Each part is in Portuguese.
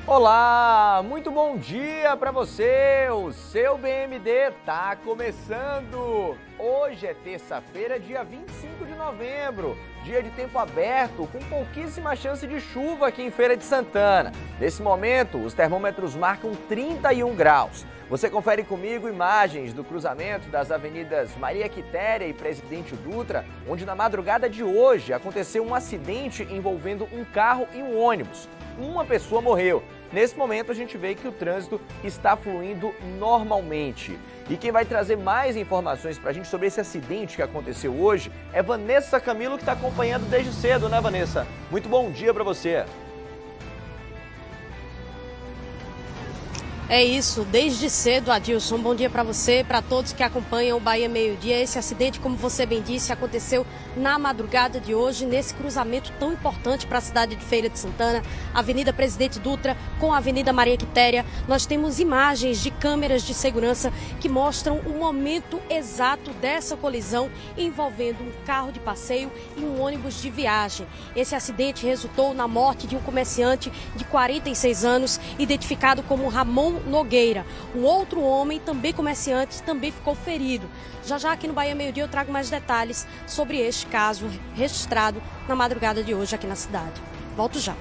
Olá, muito bom dia para você. O seu BMD tá começando. Hoje é terça-feira, dia 25 de novembro, dia de tempo aberto, com pouquíssima chance de chuva aqui em Feira de Santana. Nesse momento, os termômetros marcam 31 graus. Você confere comigo imagens do cruzamento das avenidas Maria Quitéria e Presidente Dutra, onde na madrugada de hoje aconteceu um acidente envolvendo um carro e um ônibus. Uma pessoa morreu. Nesse momento a gente vê que o trânsito está fluindo normalmente. E quem vai trazer mais informações para a gente sobre esse acidente que aconteceu hoje é Vanessa Camilo, que está acompanhando desde cedo, né, Vanessa? Muito bom dia para você. É isso, desde cedo, Adilson. Bom dia para você, para todos que acompanham o Bahia Meio Dia. Esse acidente, como você bem disse, aconteceu na madrugada de hoje, nesse cruzamento tão importante para a cidade de Feira de Santana, Avenida Presidente Dutra com a Avenida Maria Quitéria. Nós temos imagens de câmeras de segurança que mostram o momento exato dessa colisão envolvendo um carro de passeio e um ônibus de viagem. Esse acidente resultou na morte de um comerciante de 46 anos, identificado como Ramon Nogueira. Um outro homem, também comerciante, também ficou ferido. Já já aqui no Bahia Meio Dia eu trago mais detalhes sobre este caso registrado na madrugada de hoje aqui na cidade. Volto já.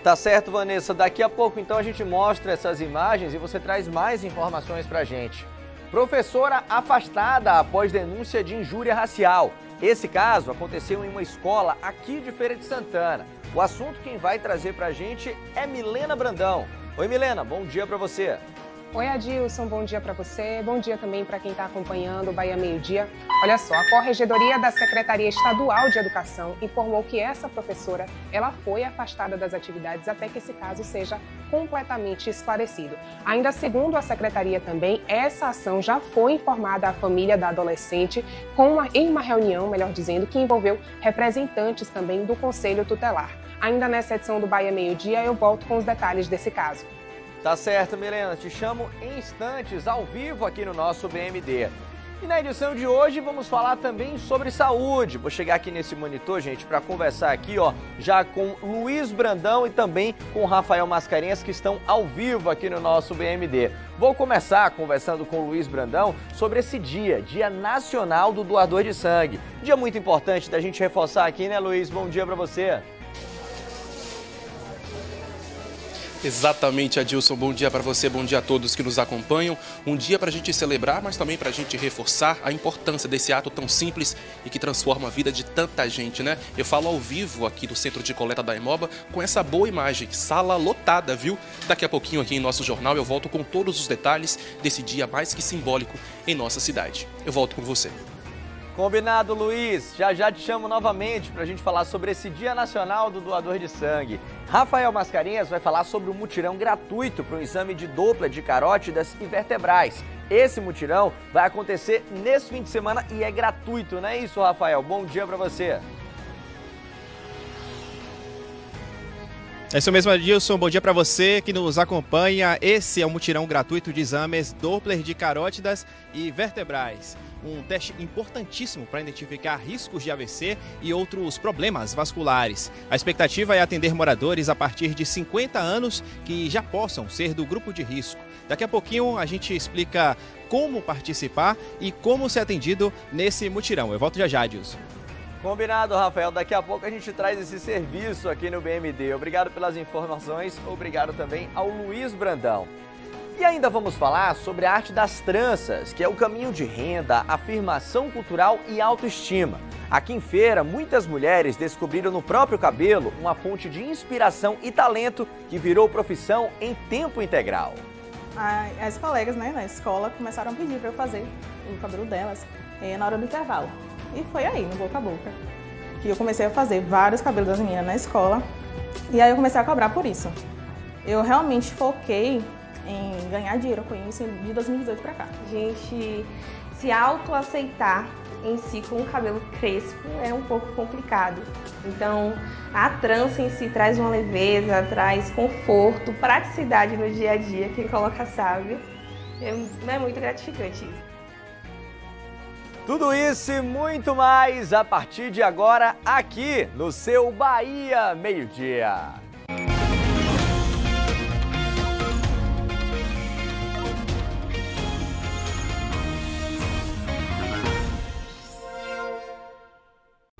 Tá certo, Vanessa. Daqui a pouco então a gente mostra essas imagens e você traz mais informações pra gente. Professora afastada após denúncia de injúria racial. Esse caso aconteceu em uma escola aqui de Feira de Santana. O assunto quem vai trazer pra gente é Milena Brandão. Oi, Milena, bom dia para você. Oi, Adilson, bom dia para você. Bom dia também para quem está acompanhando o Bahia Meio Dia. Olha só, a Corregedoria da Secretaria Estadual de Educação informou que essa professora, ela foi afastada das atividades até que esse caso seja completamente esclarecido. Ainda segundo a Secretaria também, essa ação já foi informada à família da adolescente em uma reunião, melhor dizendo, que envolveu representantes também do Conselho Tutelar. Ainda nessa edição do Bahia Meio Dia, eu volto com os detalhes desse caso. Tá certo, Milena. Te chamo em instantes, ao vivo aqui no nosso BMD. E na edição de hoje vamos falar também sobre saúde. Vou chegar aqui nesse monitor, gente, para conversar aqui, ó, já com Luiz Brandão e também com Rafael Mascarenhas, que estão ao vivo aqui no nosso BMD. Vou começar conversando com o Luiz Brandão sobre esse dia, Dia Nacional do Doador de Sangue. Dia muito importante da gente reforçar aqui, né, Luiz? Bom dia para você. Exatamente, Adilson. Bom dia para você, bom dia a todos que nos acompanham. Um dia para a gente celebrar, mas também para a gente reforçar a importância desse ato tão simples e que transforma a vida de tanta gente, né? Eu falo ao vivo aqui do Centro de Coleta da Hemoba com essa boa imagem, sala lotada, viu? Daqui a pouquinho aqui em nosso jornal eu volto com todos os detalhes desse dia mais que simbólico em nossa cidade. Eu volto com você. Combinado, Luiz. Já já te chamo novamente para a gente falar sobre esse Dia Nacional do Doador de Sangue. Rafael Mascarenhas vai falar sobre o mutirão gratuito para o exame de Doppler de carótidas e vertebrais. Esse mutirão vai acontecer nesse fim de semana e é gratuito, não é isso, Rafael? Bom dia para você. É isso mesmo, Adilson. Bom dia para você que nos acompanha. Esse é o mutirão gratuito de exames Doppler de carótidas e vertebrais. Um teste importantíssimo para identificar riscos de AVC e outros problemas vasculares. A expectativa é atender moradores a partir de 50 anos que já possam ser do grupo de risco. Daqui a pouquinho a gente explica como participar e como ser atendido nesse mutirão. Eu volto já já, Adilson. Combinado, Rafael. Daqui a pouco a gente traz esse serviço aqui no BMD. Obrigado pelas informações, obrigado também ao Luiz Brandão. E ainda vamos falar sobre a arte das tranças, que é o caminho de renda, afirmação cultural e autoestima. Aqui em Feira, muitas mulheres descobriram no próprio cabelo uma fonte de inspiração e talento que virou profissão em tempo integral. As colegas, né, na escola começaram a pedir para eu fazer o cabelo delas na hora do intervalo. E foi aí, no boca a boca, que eu comecei a fazer vários cabelos das meninas na escola. E aí eu comecei a cobrar por isso. Eu realmente foquei em ganhar dinheiro com isso de 2018 para cá. A gente se autoaceitar em si com o cabelo crespo é um pouco complicado. Então, a trança em si traz uma leveza, traz conforto, praticidade no dia a dia, quem coloca sabe. É muito gratificante isso. Tudo isso e muito mais a partir de agora aqui no seu Bahia Meio Dia.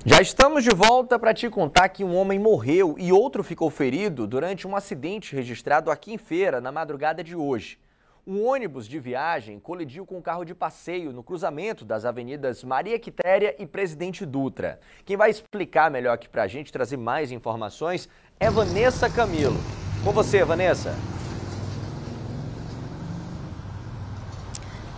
Já estamos de volta para te contar que um homem morreu e outro ficou ferido durante um acidente registrado aqui em Feira na madrugada de hoje. Um ônibus de viagem colidiu com um carro de passeio no cruzamento das avenidas Maria Quitéria e Presidente Dutra. Quem vai explicar melhor aqui para a gente, trazer mais informações, é Vanessa Camilo. Com você, Vanessa.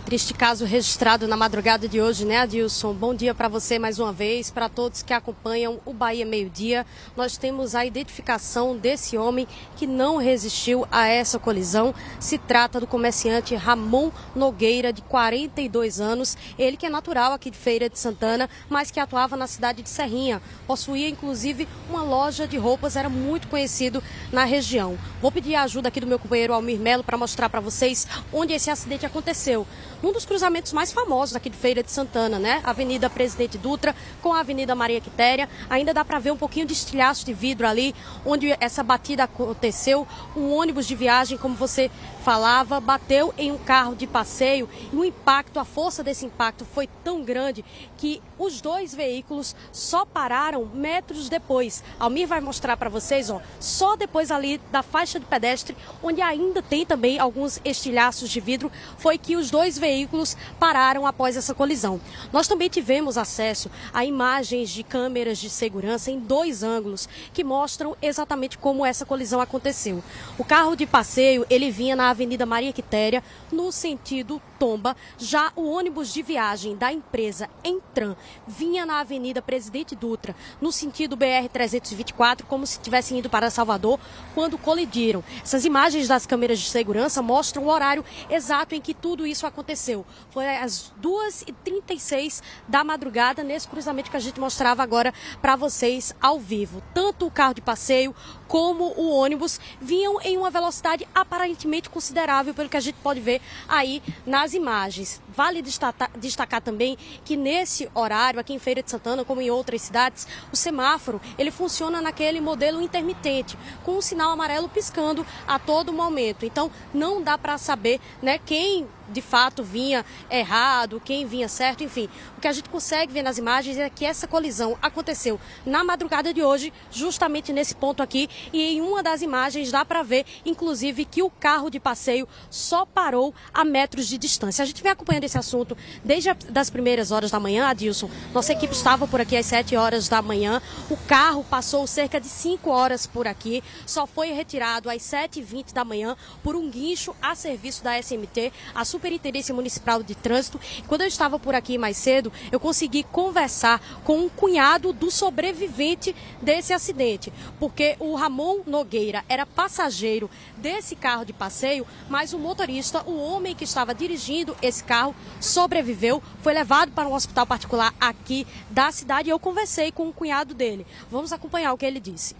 Triste caso registrado na madrugada de hoje, né, Adilson? Bom dia para você mais uma vez, para todos que acompanham o Bahia Meio Dia. Nós temos a identificação desse homem que não resistiu a essa colisão. Se trata do comerciante Ramon Nogueira, de 42 anos. Ele que é natural aqui de Feira de Santana, mas que atuava na cidade de Serrinha. Possuía, inclusive, uma loja de roupas, era muito conhecido na região. Vou pedir a ajuda aqui do meu companheiro Almir Melo para mostrar para vocês onde esse acidente aconteceu. Um dos cruzamentos mais famosos aqui de Feira de Santana, né? Avenida Presidente Dutra com a Avenida Maria Quitéria. Ainda dá para ver um pouquinho de estilhaço de vidro ali, onde essa batida aconteceu. Um ônibus de viagem, como você falava, bateu em um carro de passeio e o impacto, a força desse impacto foi tão grande que os dois veículos só pararam metros depois. Almir vai mostrar para vocês, ó, só depois ali da faixa de pedestre, onde ainda tem também alguns estilhaços de vidro, foi que os dois veículos pararam após essa colisão. Nós também tivemos acesso a imagens de câmeras de segurança em dois ângulos que mostram exatamente como essa colisão aconteceu. O carro de passeio, ele vinha na Avenida Maria Quitéria, no sentido Tomba. Já o ônibus de viagem da empresa Entran vinha na Avenida Presidente Dutra, no sentido BR-324, como se estivessem indo para Salvador, quando colidiram. Essas imagens das câmeras de segurança mostram o horário exato em que tudo isso aconteceu. Foi às 2h36 da madrugada, nesse cruzamento que a gente mostrava agora para vocês ao vivo. Tanto o carro de passeio como o ônibus vinham em uma velocidade aparentemente considerável, pelo que a gente pode ver aí nas imagens. Vale destacar também que nesse horário, aqui em Feira de Santana, como em outras cidades, o semáforo ele funciona naquele modelo intermitente, com um sinal amarelo piscando a todo momento. Então não dá para saber, né, quem de fato vinha errado, quem vinha certo, enfim. O que a gente consegue ver nas imagens é que essa colisão aconteceu na madrugada de hoje, justamente nesse ponto aqui, e em uma das imagens dá para ver, inclusive, que o carro de passeio só parou a metros de distância. A gente vem acompanhando esse assunto desde as primeiras horas da manhã, Adilson. Nossa equipe estava por aqui às 7 horas da manhã, o carro passou cerca de 5 horas por aqui, só foi retirado às 7h20 da manhã por um guincho a serviço da SMT, a Superintendência Municipal de Trânsito. Quando eu estava por aqui mais cedo, eu consegui conversar com um cunhado do sobrevivente desse acidente, porque o Ramon Nogueira era passageiro desse carro de passeio, mas o motorista, o homem que estava dirigindo esse carro, sobreviveu, foi levado para um hospital particular aqui da cidade e eu conversei com o cunhado dele. Vamos acompanhar o que ele disse.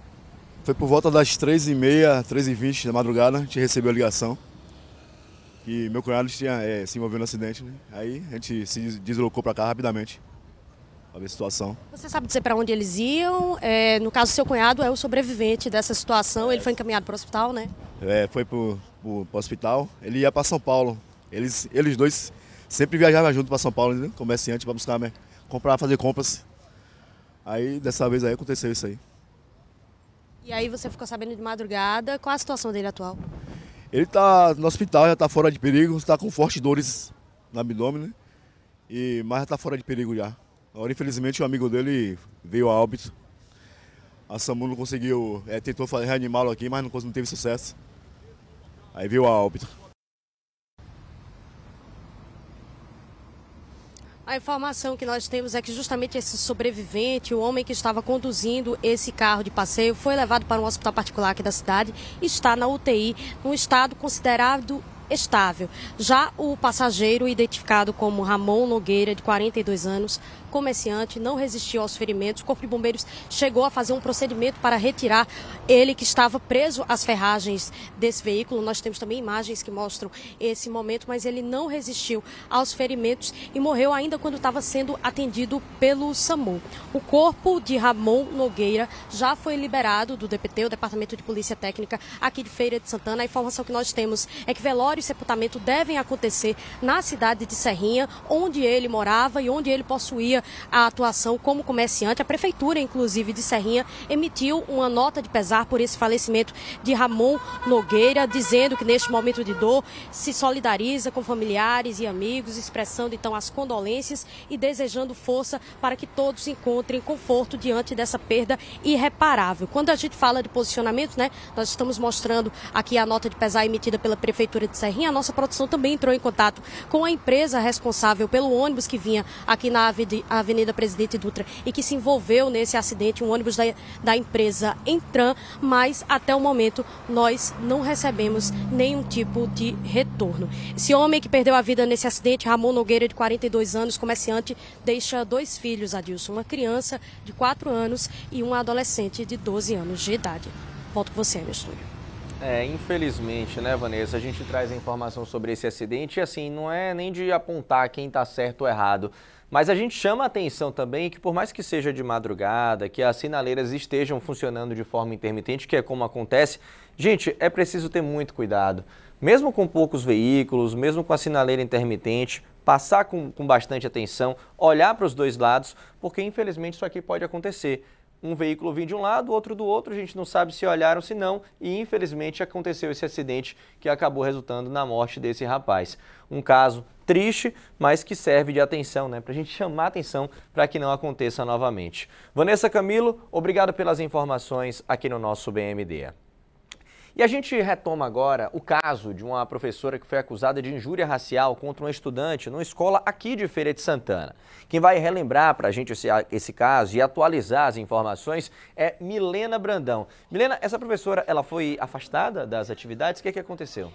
Foi por volta das 3h30, 3h20 da madrugada, a gente recebeu a ligação que meu cunhado tinha se envolvido no acidente, né? Aí a gente se deslocou para cá rapidamente para ver a situação. Você sabe dizer para onde eles iam? No caso, seu cunhado é o sobrevivente dessa situação, ele foi encaminhado para o hospital, né? Foi para o hospital, ele ia para São Paulo. Eles dois sempre viajavam junto para São Paulo, né? Comerciante, para buscar, né? Fazer compras. Aí dessa vez aí aconteceu isso aí. E aí você ficou sabendo de madrugada, qual a situação dele atual? Ele está no hospital, já está fora de perigo, está com fortes dores no abdômen, né? Mas já está fora de perigo já. Agora, infelizmente, o amigo dele veio a óbito. A SAMU não conseguiu, tentou reanimá-lo aqui, mas não teve sucesso. Aí veio a óbito. A informação que nós temos é que justamente esse sobrevivente, o homem que estava conduzindo esse carro de passeio, foi levado para um hospital particular aqui da cidade e está na UTI, num estado considerado estável. Já o passageiro, identificado como Ramon Nogueira, de 42 anos, comerciante, não resistiu aos ferimentos. O Corpo de Bombeiros chegou a fazer um procedimento para retirar ele, que estava preso às ferragens desse veículo. Nós temos também imagens que mostram esse momento, mas ele não resistiu aos ferimentos e morreu ainda quando estava sendo atendido pelo SAMU. O corpo de Ramon Nogueira já foi liberado do DPT, o Departamento de Polícia Técnica, aqui de Feira de Santana. A informação que nós temos é que velório e sepultamento devem acontecer na cidade de Serrinha, onde ele morava e onde ele possuía inicia a atuação como comerciante. A Prefeitura, inclusive, de Serrinha, emitiu uma nota de pesar por esse falecimento de Ramon Nogueira, dizendo que neste momento de dor se solidariza com familiares e amigos, expressando então as condolências e desejando força para que todos encontrem conforto diante dessa perda irreparável. Quando a gente fala de posicionamento, né, nós estamos mostrando aqui a nota de pesar emitida pela Prefeitura de Serrinha. A nossa produção também entrou em contato com a empresa responsável pelo ônibus que vinha aqui na Avenida Presidente Dutra e que se envolveu nesse acidente, um ônibus da empresa Entran, mas até o momento nós não recebemos nenhum tipo de retorno. Esse homem que perdeu a vida nesse acidente, Ramon Nogueira, de 42 anos, comerciante, deixa 2 filhos, Adilson, uma criança de 4 anos e um adolescente de 12 anos de idade. Volto com você no estúdio. Infelizmente, né, Vanessa, a gente traz a informação sobre esse acidente e assim, não é nem de apontar quem está certo ou errado, mas a gente chama a atenção também que por mais que seja de madrugada, que as sinaleiras estejam funcionando de forma intermitente, que é como acontece, gente, é preciso ter muito cuidado. Mesmo com poucos veículos, mesmo com a sinaleira intermitente, passar com bastante atenção, olhar para os dois lados, porque infelizmente isso aqui pode acontecer. Um veículo vinha de um lado, outro do outro, a gente não sabe se olharam, se não, e infelizmente aconteceu esse acidente que acabou resultando na morte desse rapaz. Um caso triste, mas que serve de atenção, né, para a gente chamar a atenção para que não aconteça novamente. Vanessa, Camilo, obrigado pelas informações aqui no nosso BMD. E a gente retoma agora o caso de uma professora que foi acusada de injúria racial contra um estudante numa escola aqui de Feira de Santana. Quem vai relembrar para a gente esse caso e atualizar as informações é Milena Brandão. Milena, essa professora, ela foi afastada das atividades? O que aconteceu?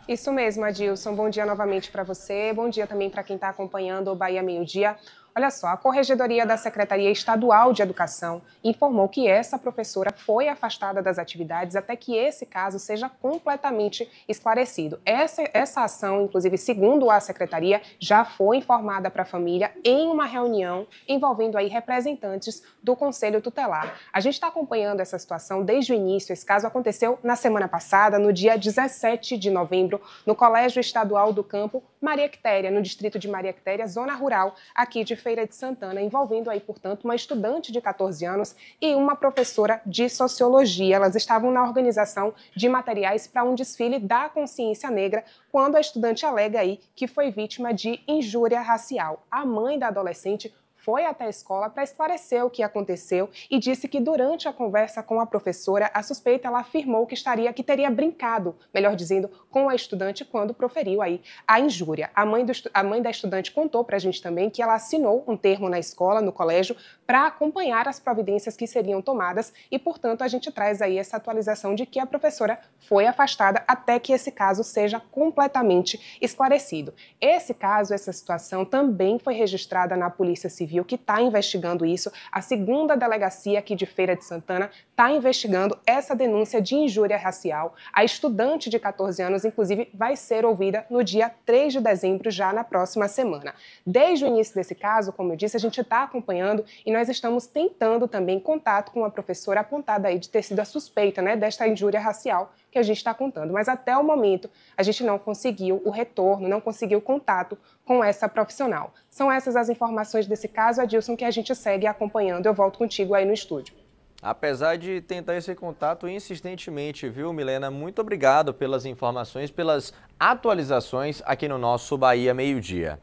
Isso mesmo, Adilson. Bom dia novamente para você. Bom dia também para quem está acompanhando o Bahia Meio Dia. Olha só, a Corregedoria da Secretaria Estadual de Educação informou que essa professora foi afastada das atividades até que esse caso seja completamente esclarecido. Essa ação, inclusive, segundo a Secretaria, já foi informada para a família em uma reunião envolvendo aí representantes do Conselho Tutelar. A gente está acompanhando essa situação desde o início. Esse caso aconteceu na semana passada, no dia 17 de novembro, no Colégio Estadual do Campo Maria Quitéria, no distrito de Maria Quitéria, zona rural, aqui de Feira de Santana, envolvendo aí, portanto, uma estudante de 14 anos e uma professora de sociologia. Elas estavam na organização de materiais para um desfile da consciência negra, quando a estudante alega aí que foi vítima de injúria racial. A mãe da adolescente foi até a escola para esclarecer o que aconteceu e disse que durante a conversa com a professora, a suspeita ela afirmou que teria brincado, melhor dizendo, com a estudante quando proferiu aí a injúria. A mãe da estudante contou para a gente também que ela assinou um termo na escola, no colégio, para acompanhar as providências que seriam tomadas e, portanto, a gente traz aí essa atualização de que a professora foi afastada até que esse caso seja completamente esclarecido. Esse caso, essa situação também foi registrada na Polícia Civil, que está investigando isso. A 2ª Delegacia aqui de Feira de Santana está investigando essa denúncia de injúria racial. A estudante de 14 anos, inclusive, vai ser ouvida no dia 3 de dezembro, já na próxima semana. Desde o início desse caso, como eu disse, a gente está acompanhando e nós estamos tentando também contato com a professora apontada aí de ter sido a suspeita, né, desta injúria racial que a gente está contando. Mas até o momento a gente não conseguiu o retorno, não conseguiu contato com essa profissional. São essas as informações desse caso, Adilson, que a gente segue acompanhando. Eu volto contigo aí no estúdio. Apesar de tentar esse contato insistentemente, viu, Milena? Muito obrigado pelas informações, pelas atualizações aqui no nosso Bahia Meio Dia.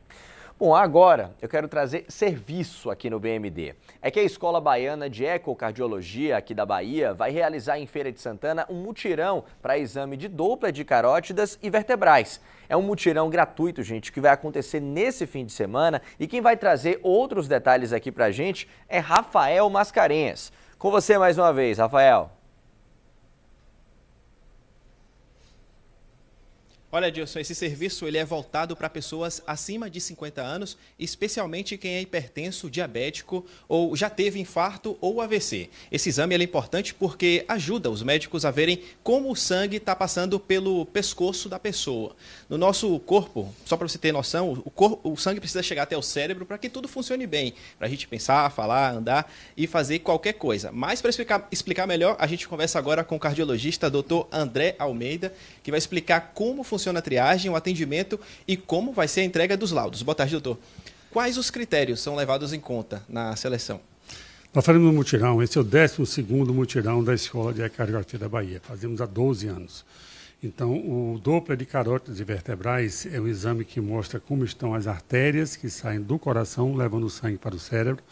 Bom, agora eu quero trazer serviço aqui no BMD. É que a Escola Baiana de Ecocardiologia aqui da Bahia vai realizar em Feira de Santana um mutirão para exame de Doppler de carótidas e vertebrais. É um mutirão gratuito, gente, que vai acontecer nesse fim de semana e quem vai trazer outros detalhes aqui pra gente é Rafael Mascarenhas. Com você mais uma vez, Rafael. Olha, Adilson, esse serviço ele é voltado para pessoas acima de 50 anos, especialmente quem é hipertenso, diabético ou já teve infarto ou AVC. Esse exame é importante porque ajuda os médicos a verem como o sangue está passando pelo pescoço da pessoa. No nosso corpo, só para você ter noção, o sangue precisa chegar até o cérebro para que tudo funcione bem, para a gente pensar, falar, andar e fazer qualquer coisa. Mas para explicar melhor, a gente conversa agora com o cardiologista Dr. André Almeida, que vai explicar como funciona a triagem, o atendimento e como vai ser a entrega dos laudos. Boa tarde, doutor. Quais os critérios são levados em conta na seleção? Nós fazemos um mutirão, esse é o 12º mutirão da Escola de Ecocardiografia da Bahia, fazemos há 12 anos. Então, o Doppler de carótidas e vertebrais é um exame que mostra como estão as artérias que saem do coração, levando o sangue para o cérebro.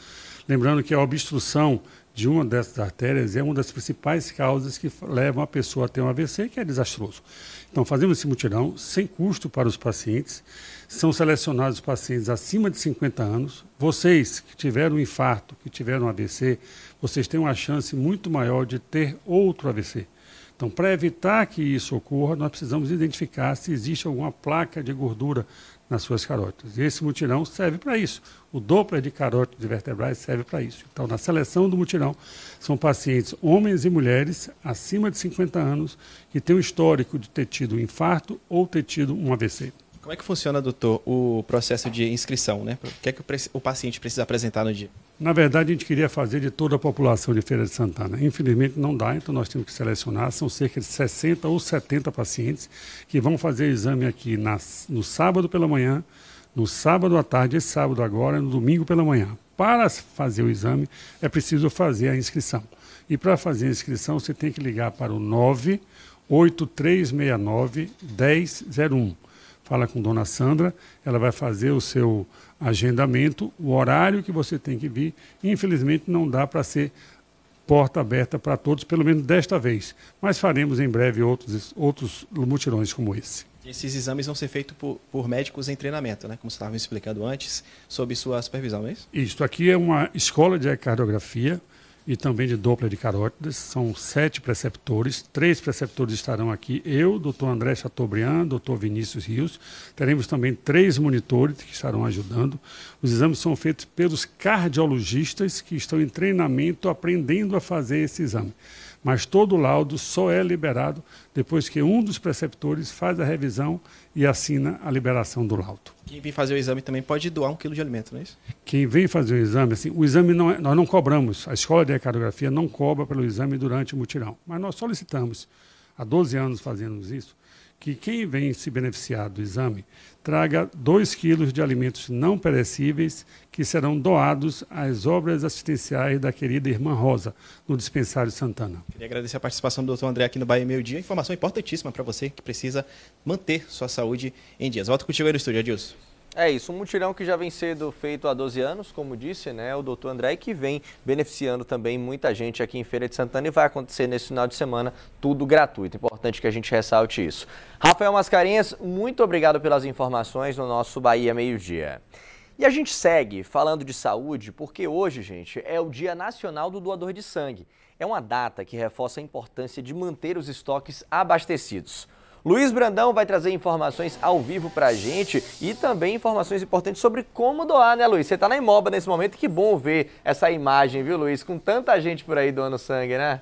Lembrando que a obstrução de uma dessas artérias é uma das principais causas que levam a pessoa a ter um AVC, que é desastroso. Então, fazemos esse mutirão sem custo para os pacientes. São selecionados pacientes acima de 50 anos. Vocês que tiveram um infarto, que tiveram um AVC, vocês têm uma chance muito maior de ter outro AVC. Então, para evitar que isso ocorra, nós precisamos identificar se existe alguma placa de gordura nas suas carótidas. E esse mutirão serve para isso. O Doppler de carótidas e vertebrais serve para isso. Então, na seleção do mutirão, são pacientes, homens e mulheres, acima de 50 anos, que têm um histórico de ter tido um infarto ou ter tido um AVC. Como é que funciona, doutor, o processo de inscrição, né? O que é que o paciente precisa apresentar no dia? Na verdade, a gente queria fazer de toda a população de Feira de Santana. Infelizmente, não dá, então nós temos que selecionar. São cerca de 60 ou 70 pacientes que vão fazer o exame aqui no sábado pela manhã, no sábado à tarde, esse sábado agora, no domingo pela manhã. Para fazer o exame, é preciso fazer a inscrição. E para fazer a inscrição, você tem que ligar para o 98369-1001. Fala com Dona Sandra, ela vai fazer o seu agendamento, o horário que você tem que vir. Infelizmente não dá para ser porta aberta para todos, pelo menos desta vez. Mas faremos em breve outros mutirões como esse. Esses exames vão ser feitos por médicos em treinamento, né? Como você estava me explicando antes, sob sua supervisão, não é isso? Isso, aqui é uma escola de ecocardiografia e também de Doppler de carótidas. São 7 preceptores, 3 preceptores estarão aqui, eu, doutor André Chateaubriand, doutor Vinícius Rios. Teremos também 3 monitores que estarão ajudando. Os exames são feitos pelos cardiologistas que estão em treinamento aprendendo a fazer esse exame. Mas todo o laudo só é liberado depois que um dos preceptores faz a revisão e assina a liberação do laudo. Quem vem fazer o exame também pode doar 1 quilo de alimento, não é isso? Quem vem fazer o exame, assim, o exame nós não cobramos, a Escola de Ecocardiografia não cobra pelo exame durante o mutirão, mas nós solicitamos, há 12 anos fazemos isso, que quem vem se beneficiar do exame traga 2 quilos de alimentos não perecíveis que serão doados às obras assistenciais da querida irmã Rosa, no Dispensário Santana. Queria agradecer a participação do doutor André aqui no Bahia Meio Dia. Informação importantíssima para você que precisa manter sua saúde em dias. Volto contigo aí no estúdio, Adilson. É isso, um mutirão que já vem sendo feito há 12 anos, como disse, né, o doutor André, que vem beneficiando também muita gente aqui em Feira de Santana e vai acontecer nesse final de semana, tudo gratuito. Importante que a gente ressalte isso. Rafael Mascarenhas, muito obrigado pelas informações no nosso Bahia Meio Dia. E a gente segue falando de saúde porque hoje, gente, é o Dia Nacional do Doador de Sangue. É uma data que reforça a importância de manter os estoques abastecidos. Luiz Brandão vai trazer informações ao vivo pra gente e também informações importantes sobre como doar, né, Luiz? Você tá na Imoba nesse momento, que bom ver essa imagem, viu, Luiz? Com tanta gente por aí doando sangue, né?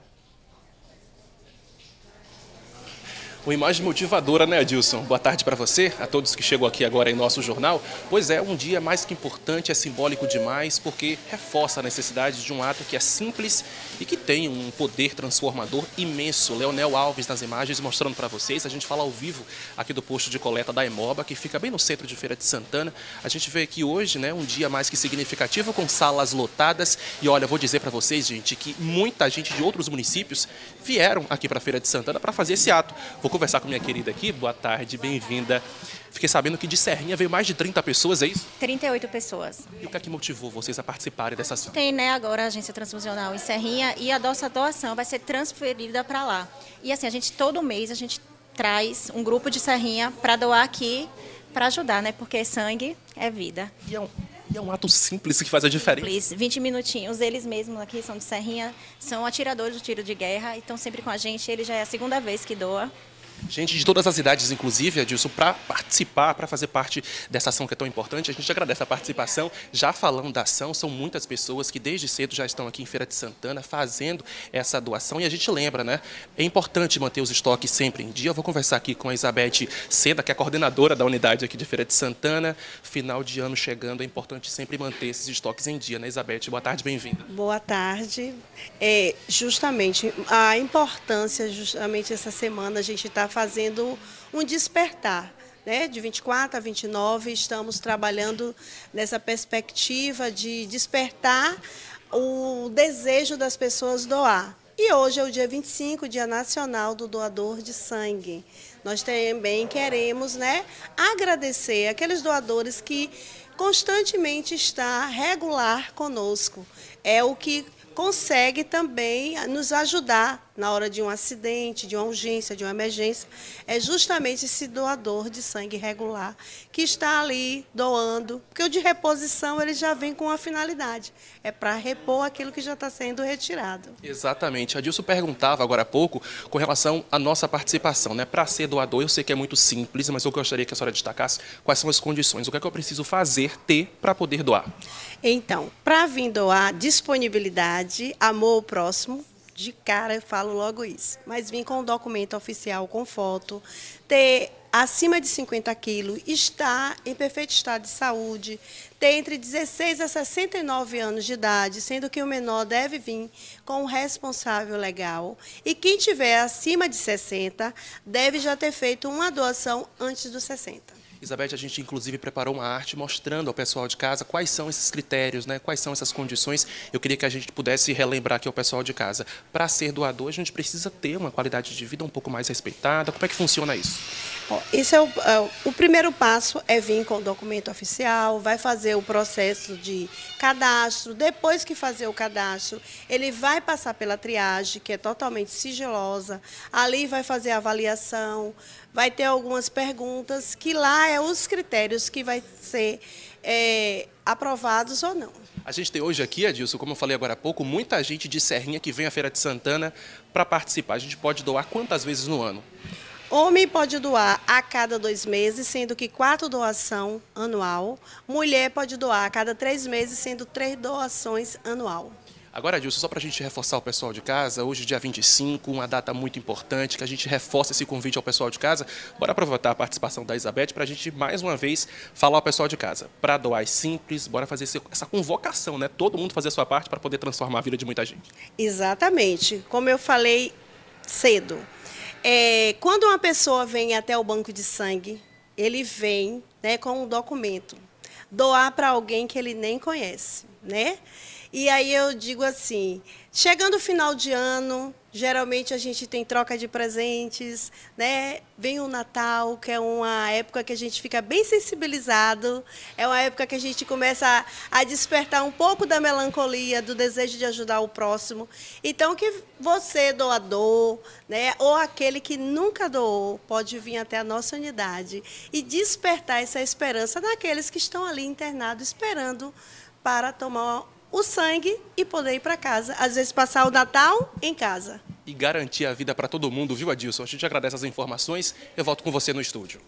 Uma imagem motivadora, né, Adilson? Boa tarde para você, a todos que chegam aqui agora em nosso jornal. Pois é, um dia mais que importante, é simbólico demais, porque reforça a necessidade de um ato que é simples e que tem um poder transformador imenso. Leonel Alves nas imagens mostrando para vocês. A gente fala ao vivo aqui do posto de coleta da Imoba, que fica bem no centro de Feira de Santana. A gente vê aqui hoje, né, um dia mais que significativo, com salas lotadas. E olha, vou dizer para vocês, gente, que muita gente de outros municípios vieram aqui para Feira de Santana para fazer esse ato. Vou conversar com minha querida aqui. Boa tarde, bem-vinda. Fiquei sabendo que de Serrinha veio mais de 30 pessoas, é isso? 38 pessoas. E o que é que motivou vocês a participarem dessa ação? Tem, né, agora a agência transfusional em Serrinha e a nossa doação vai ser transferida para lá. E assim, todo mês a gente traz um grupo de Serrinha para doar aqui, para ajudar, né? Porque sangue é vida. E é um ato simples que faz a diferença. Simples, 20 minutinhos. Eles mesmos aqui são de Serrinha, são atiradores do tiro de guerra e estão sempre com a gente. Ele já é a segunda vez que doa. Gente de todas as idades, inclusive, Adilson, para participar, para fazer parte dessa ação que é tão importante. A gente agradece a participação. Já falando da ação, são muitas pessoas que desde cedo já estão aqui em Feira de Santana fazendo essa doação. E a gente lembra, né? É importante manter os estoques sempre em dia. Eu vou conversar aqui com a Elizabeth Seda, que é a coordenadora da unidade aqui de Feira de Santana. Final de ano chegando, é importante sempre manter esses estoques em dia, né, Elizabeth? Boa tarde, bem-vinda. Boa tarde. Justamente a importância, essa semana a gente está fazendo um despertar né, de 24 a 29, estamos trabalhando nessa perspectiva de despertar o desejo das pessoas doar. E hoje é o dia 25, Dia Nacional do Doador de Sangue. Nós também queremos, né, agradecer aqueles doadores que constantemente estão regular conosco. É o que consegue também nos ajudar na hora de um acidente, de uma urgência, de uma emergência. É justamente esse doador de sangue regular que está ali doando, porque o de reposição ele já vem com a finalidade, é para repor aquilo que já está sendo retirado. Exatamente. A Adilson perguntava agora há pouco com relação à nossa participação, né? Para ser doador, eu sei que é muito simples, mas eu gostaria que a senhora destacasse quais são as condições, o que é que eu preciso fazer, ter para poder doar. Então, para vir doar, disponibilidade, amor ao próximo, de cara eu falo logo isso, mas vir com um documento oficial, com foto, ter acima de 50 quilos, estar em perfeito estado de saúde, ter entre 16 a 69 anos de idade, sendo que o menor deve vir com um responsável legal, e quem tiver acima de 60 deve já ter feito uma doação antes dos 60. Isabeth, a gente inclusive preparou uma arte mostrando ao pessoal de casa quais são esses critérios, né? Quais são essas condições. Eu queria que a gente pudesse relembrar aqui ao pessoal de casa. Para ser doador, a gente precisa ter uma qualidade de vida um pouco mais respeitada. Como é que funciona isso? Esse o primeiro passo é vir com o documento oficial, vai fazer o processo de cadastro. Depois que fazer o cadastro, ele vai passar pela triagem, que é totalmente sigilosa. Ali vai fazer a avaliação, vai ter algumas perguntas, que lá é os critérios que vai ser aprovados ou não. A gente tem hoje aqui, Adilson, como eu falei agora há pouco, muita gente de Serrinha que vem à Feira de Santana para participar. A gente pode doar quantas vezes no ano? Homem pode doar a cada 2 meses, sendo que 4 doações anual. Mulher pode doar a cada 3 meses, sendo 3 doações anual. Agora, Adilson, só para a gente reforçar o pessoal de casa, hoje dia 25, uma data muito importante, que a gente reforça esse convite ao pessoal de casa. Bora aproveitar a participação da Isabeth para a gente, mais uma vez, falar ao pessoal de casa. Para doar é simples, bora fazer essa convocação, né? Todo mundo fazer a sua parte para poder transformar a vida de muita gente. Exatamente. Como eu falei cedo, quando uma pessoa vem até o banco de sangue, ele vem, né, com um documento, doar para alguém que ele nem conhece, né? E aí eu digo assim, chegando o final de ano, geralmente a gente tem troca de presentes, né? Vem o Natal, que é uma época que a gente fica bem sensibilizado, é uma época que a gente começa a despertar um pouco da melancolia, do desejo de ajudar o próximo. Então, que você, doador, né, ou aquele que nunca doou, pode vir até a nossa unidade e despertar essa esperança naqueles que estão ali internados, esperando para tomar o sangue e poder ir para casa. Às vezes passar o Natal em casa. E garantir a vida para todo mundo, viu, Adilson? A gente agradece as informações. Eu volto com você no estúdio.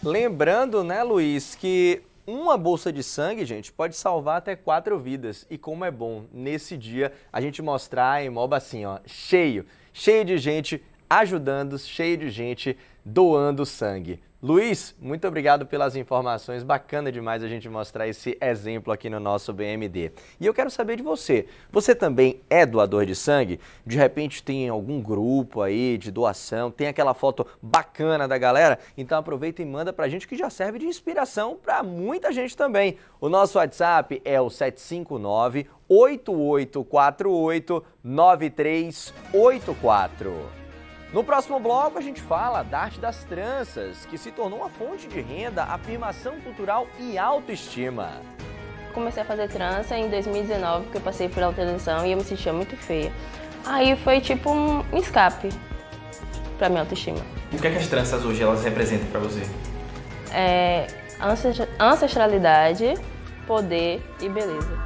Lembrando, né, Luiz, que uma bolsa de sangue, gente, pode salvar até 4 vidas. E como é bom, nesse dia, a gente mostrar a Hemoba assim, ó, cheio de gente ajudando, cheio de gente doando sangue. Luiz, muito obrigado pelas informações, bacana demais a gente mostrar esse exemplo aqui no nosso BMD. E eu quero saber de você, você também é doador de sangue? De repente tem algum grupo aí de doação, tem aquela foto bacana da galera? Então aproveita e manda pra gente que já serve de inspiração para muita gente também. O nosso WhatsApp é o 759-8848-9384. No próximo bloco, a gente fala da arte das tranças, que se tornou uma fonte de renda, afirmação cultural e autoestima. Comecei a fazer trança em 2019, porque eu passei pela televisão e eu me sentia muito feia. Aí foi tipo um escape para minha autoestima. E o que é que as tranças hoje elas representam para você? Ancestralidade, poder e beleza.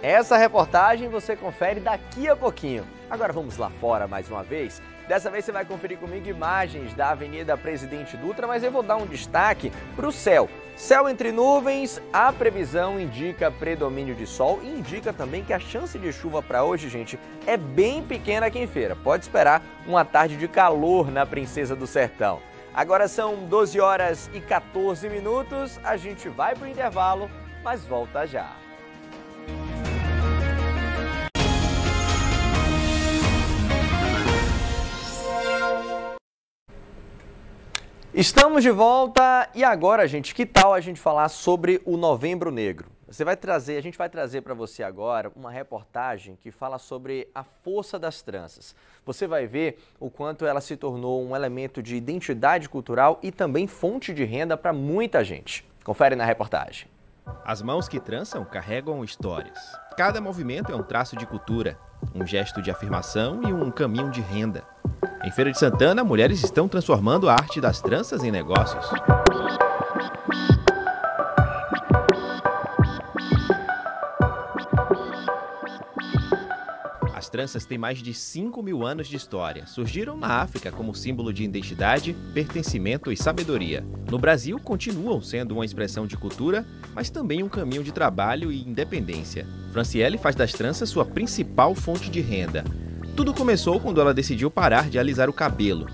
Essa reportagem você confere daqui a pouquinho. Agora vamos lá fora mais uma vez. Dessa vez você vai conferir comigo imagens da Avenida Presidente Dutra, mas eu vou dar um destaque para o céu. Céu entre nuvens, a previsão indica predomínio de sol e indica também que a chance de chuva para hoje, gente, é bem pequena aqui em Feira. Pode esperar uma tarde de calor na Princesa do Sertão. Agora são 12 horas e 14 minutos, a gente vai para o intervalo, mas volta já. Estamos de volta e agora, gente, que tal a gente falar sobre o Novembro Negro? A gente vai trazer para você agora uma reportagem que fala sobre a força das tranças. Você vai ver o quanto ela se tornou um elemento de identidade cultural e também fonte de renda para muita gente. Confere na reportagem. As mãos que trançam carregam histórias. Cada movimento é um traço de cultura, um gesto de afirmação e um caminho de renda. Em Feira de Santana, mulheres estão transformando a arte das tranças em negócios. As tranças têm mais de 5.000 anos de história. Surgiram na África como símbolo de identidade, pertencimento e sabedoria. No Brasil, continuam sendo uma expressão de cultura, mas também um caminho de trabalho e independência. Franciele faz das tranças sua principal fonte de renda. Tudo começou quando ela decidiu parar de alisar o cabelo.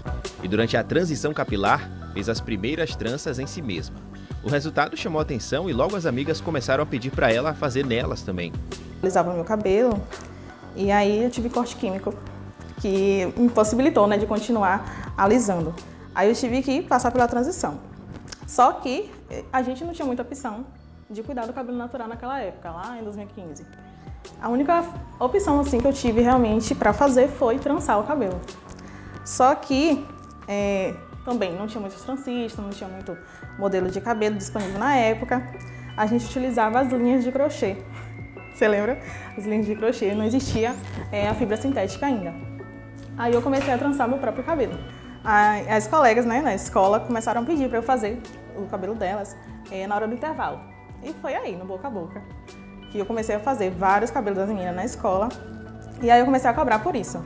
E durante a transição capilar, fez as primeiras tranças em si mesma. O resultado chamou a atenção e logo as amigas começaram a pedir para ela fazer nelas também. Alisava meu cabelo. E aí eu tive corte químico, que me impossibilitou, né, de continuar alisando. Aí eu tive que passar pela transição. Só que a gente não tinha muita opção de cuidar do cabelo natural naquela época, lá em 2015. A única opção assim, que eu tive realmente para fazer foi trançar o cabelo. Só que também não tinha muitos trancistas, não tinha muito modelo de cabelo disponível na época. A gente utilizava as linhas de crochê. Você lembra? As linhas de crochê, não existia a fibra sintética ainda. Aí eu comecei a trançar meu próprio cabelo. As colegas, né, na escola começaram a pedir para eu fazer o cabelo delas na hora do intervalo. E foi aí, no boca a boca, que eu comecei a fazer vários cabelos das meninas na escola. E aí eu comecei a cobrar por isso.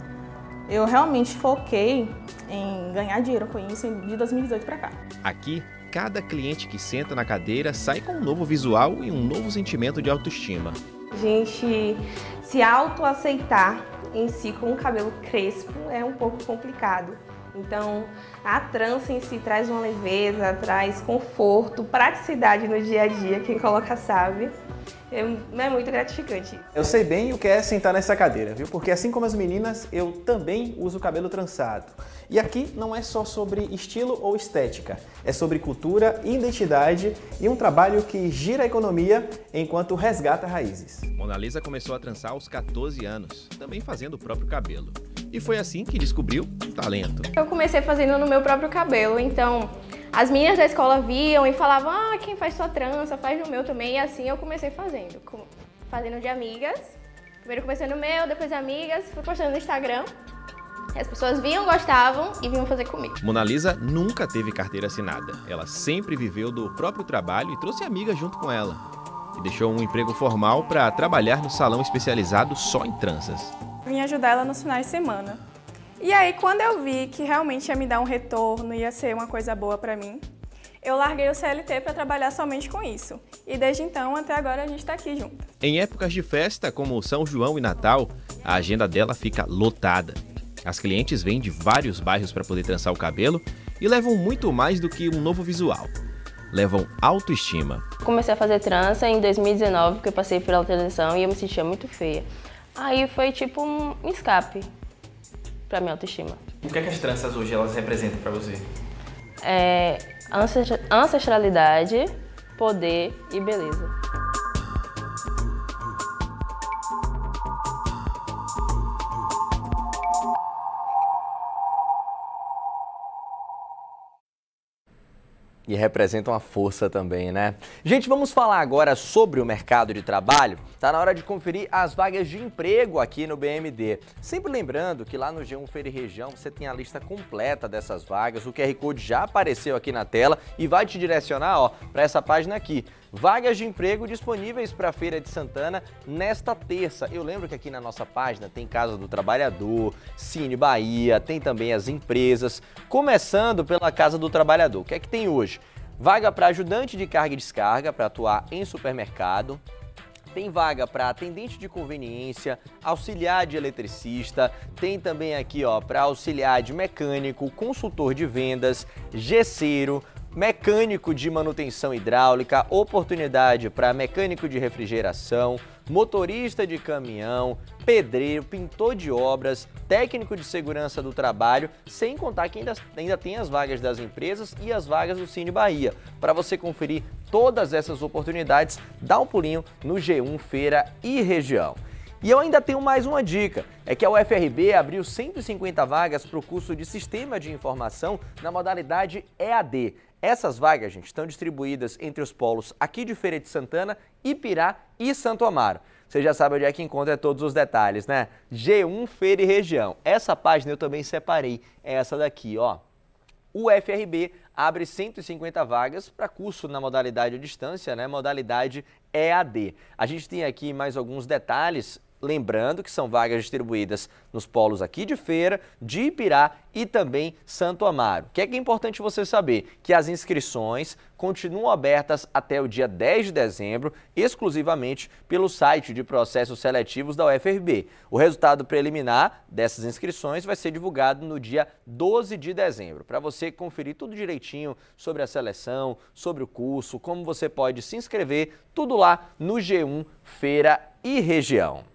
Eu realmente foquei em ganhar dinheiro com isso de 2018 para cá. Aqui, cada cliente que senta na cadeira sai com um novo visual e um novo sentimento de autoestima. A gente se autoaceitar em si com o cabelo crespo é um pouco complicado. Então, a trança em si traz uma leveza, traz conforto, praticidade no dia a dia, quem coloca sabe. É muito gratificante. Eu sei bem o que é sentar nessa cadeira, viu? Porque assim como as meninas, eu também uso o cabelo trançado. E aqui não é só sobre estilo ou estética, é sobre cultura, identidade e um trabalho que gira a economia enquanto resgata raízes. Mona Lisa começou a trançar aos 14 anos, também fazendo o próprio cabelo. E foi assim que descobriu um talento. Eu comecei fazendo no meu próprio cabelo, então as meninas da escola viam e falavam: ah, quem faz sua trança, faz no meu também. E assim eu comecei fazendo de amigas. Primeiro comecei no meu, depois amigas, fui postando no Instagram. As pessoas viam, gostavam e vinham fazer comigo. Mona Lisa nunca teve carteira assinada. Ela sempre viveu do próprio trabalho e trouxe amigas junto com ela. E deixou um emprego formal para trabalhar no salão especializado só em tranças. Vim ajudar ela nos finais de semana. E aí, quando eu vi que realmente ia me dar um retorno, ia ser uma coisa boa para mim, eu larguei o CLT para trabalhar somente com isso. E desde então, até agora, a gente está aqui junto. Em épocas de festa, como São João e Natal, a agenda dela fica lotada. As clientes vêm de vários bairros para poder trançar o cabelo e levam muito mais do que um novo visual. Levam autoestima. Comecei a fazer trança em 2019, porque eu passei pela televisão e eu me sentia muito feia. Aí foi tipo um escape para minha autoestima. O que é que as tranças hoje elas representam para você? Ancestralidade, poder e beleza. E representam a força também, né? Gente, vamos falar agora sobre o mercado de trabalho. Tá na hora de conferir as vagas de emprego aqui no BMD. Sempre lembrando que lá no G1 Feira e Região você tem a lista completa dessas vagas. O QR Code já apareceu aqui na tela e vai te direcionar, ó, para essa página aqui. Vagas de emprego disponíveis para a Feira de Santana nesta terça. Eu lembro que aqui na nossa página tem Casa do Trabalhador, Cine Bahia, tem também as empresas. Começando pela Casa do Trabalhador. O que é que tem hoje? Vaga para ajudante de carga e descarga, para atuar em supermercado. Tem vaga para atendente de conveniência, auxiliar de eletricista, tem também aqui, ó, para auxiliar de mecânico, consultor de vendas, gesseiro, mecânico de manutenção hidráulica, oportunidade para mecânico de refrigeração, motorista de caminhão, pedreiro, pintor de obras, técnico de segurança do trabalho, sem contar que ainda tem as vagas das empresas e as vagas do Cine Bahia. Para você conferir todas essas oportunidades, dá um pulinho no G1 Feira e Região. E eu ainda tenho mais uma dica, é que a UFRB abriu 150 vagas para o curso de Sistema de Informação na modalidade EAD. Essas vagas, gente, estão distribuídas entre os polos aqui de Feira de Santana, Ipirá e Santo Amaro. Você já sabe onde é que encontra todos os detalhes, né? G1 Feira e Região. Essa página eu também separei, é essa daqui, ó. O UFRB abre 150 vagas para curso na modalidade à distância, né? Modalidade EAD. A gente tem aqui mais alguns detalhes. Lembrando que são vagas distribuídas nos polos aqui de Feira, de Ipirá e também Santo Amaro. O que é importante você saber? Que as inscrições continuam abertas até o dia 10 de dezembro, exclusivamente pelo site de processos seletivos da UFRB. O resultado preliminar dessas inscrições vai ser divulgado no dia 12 de dezembro, para você conferir tudo direitinho sobre a seleção, sobre o curso, como você pode se inscrever, tudo lá no G1 Feira e Região.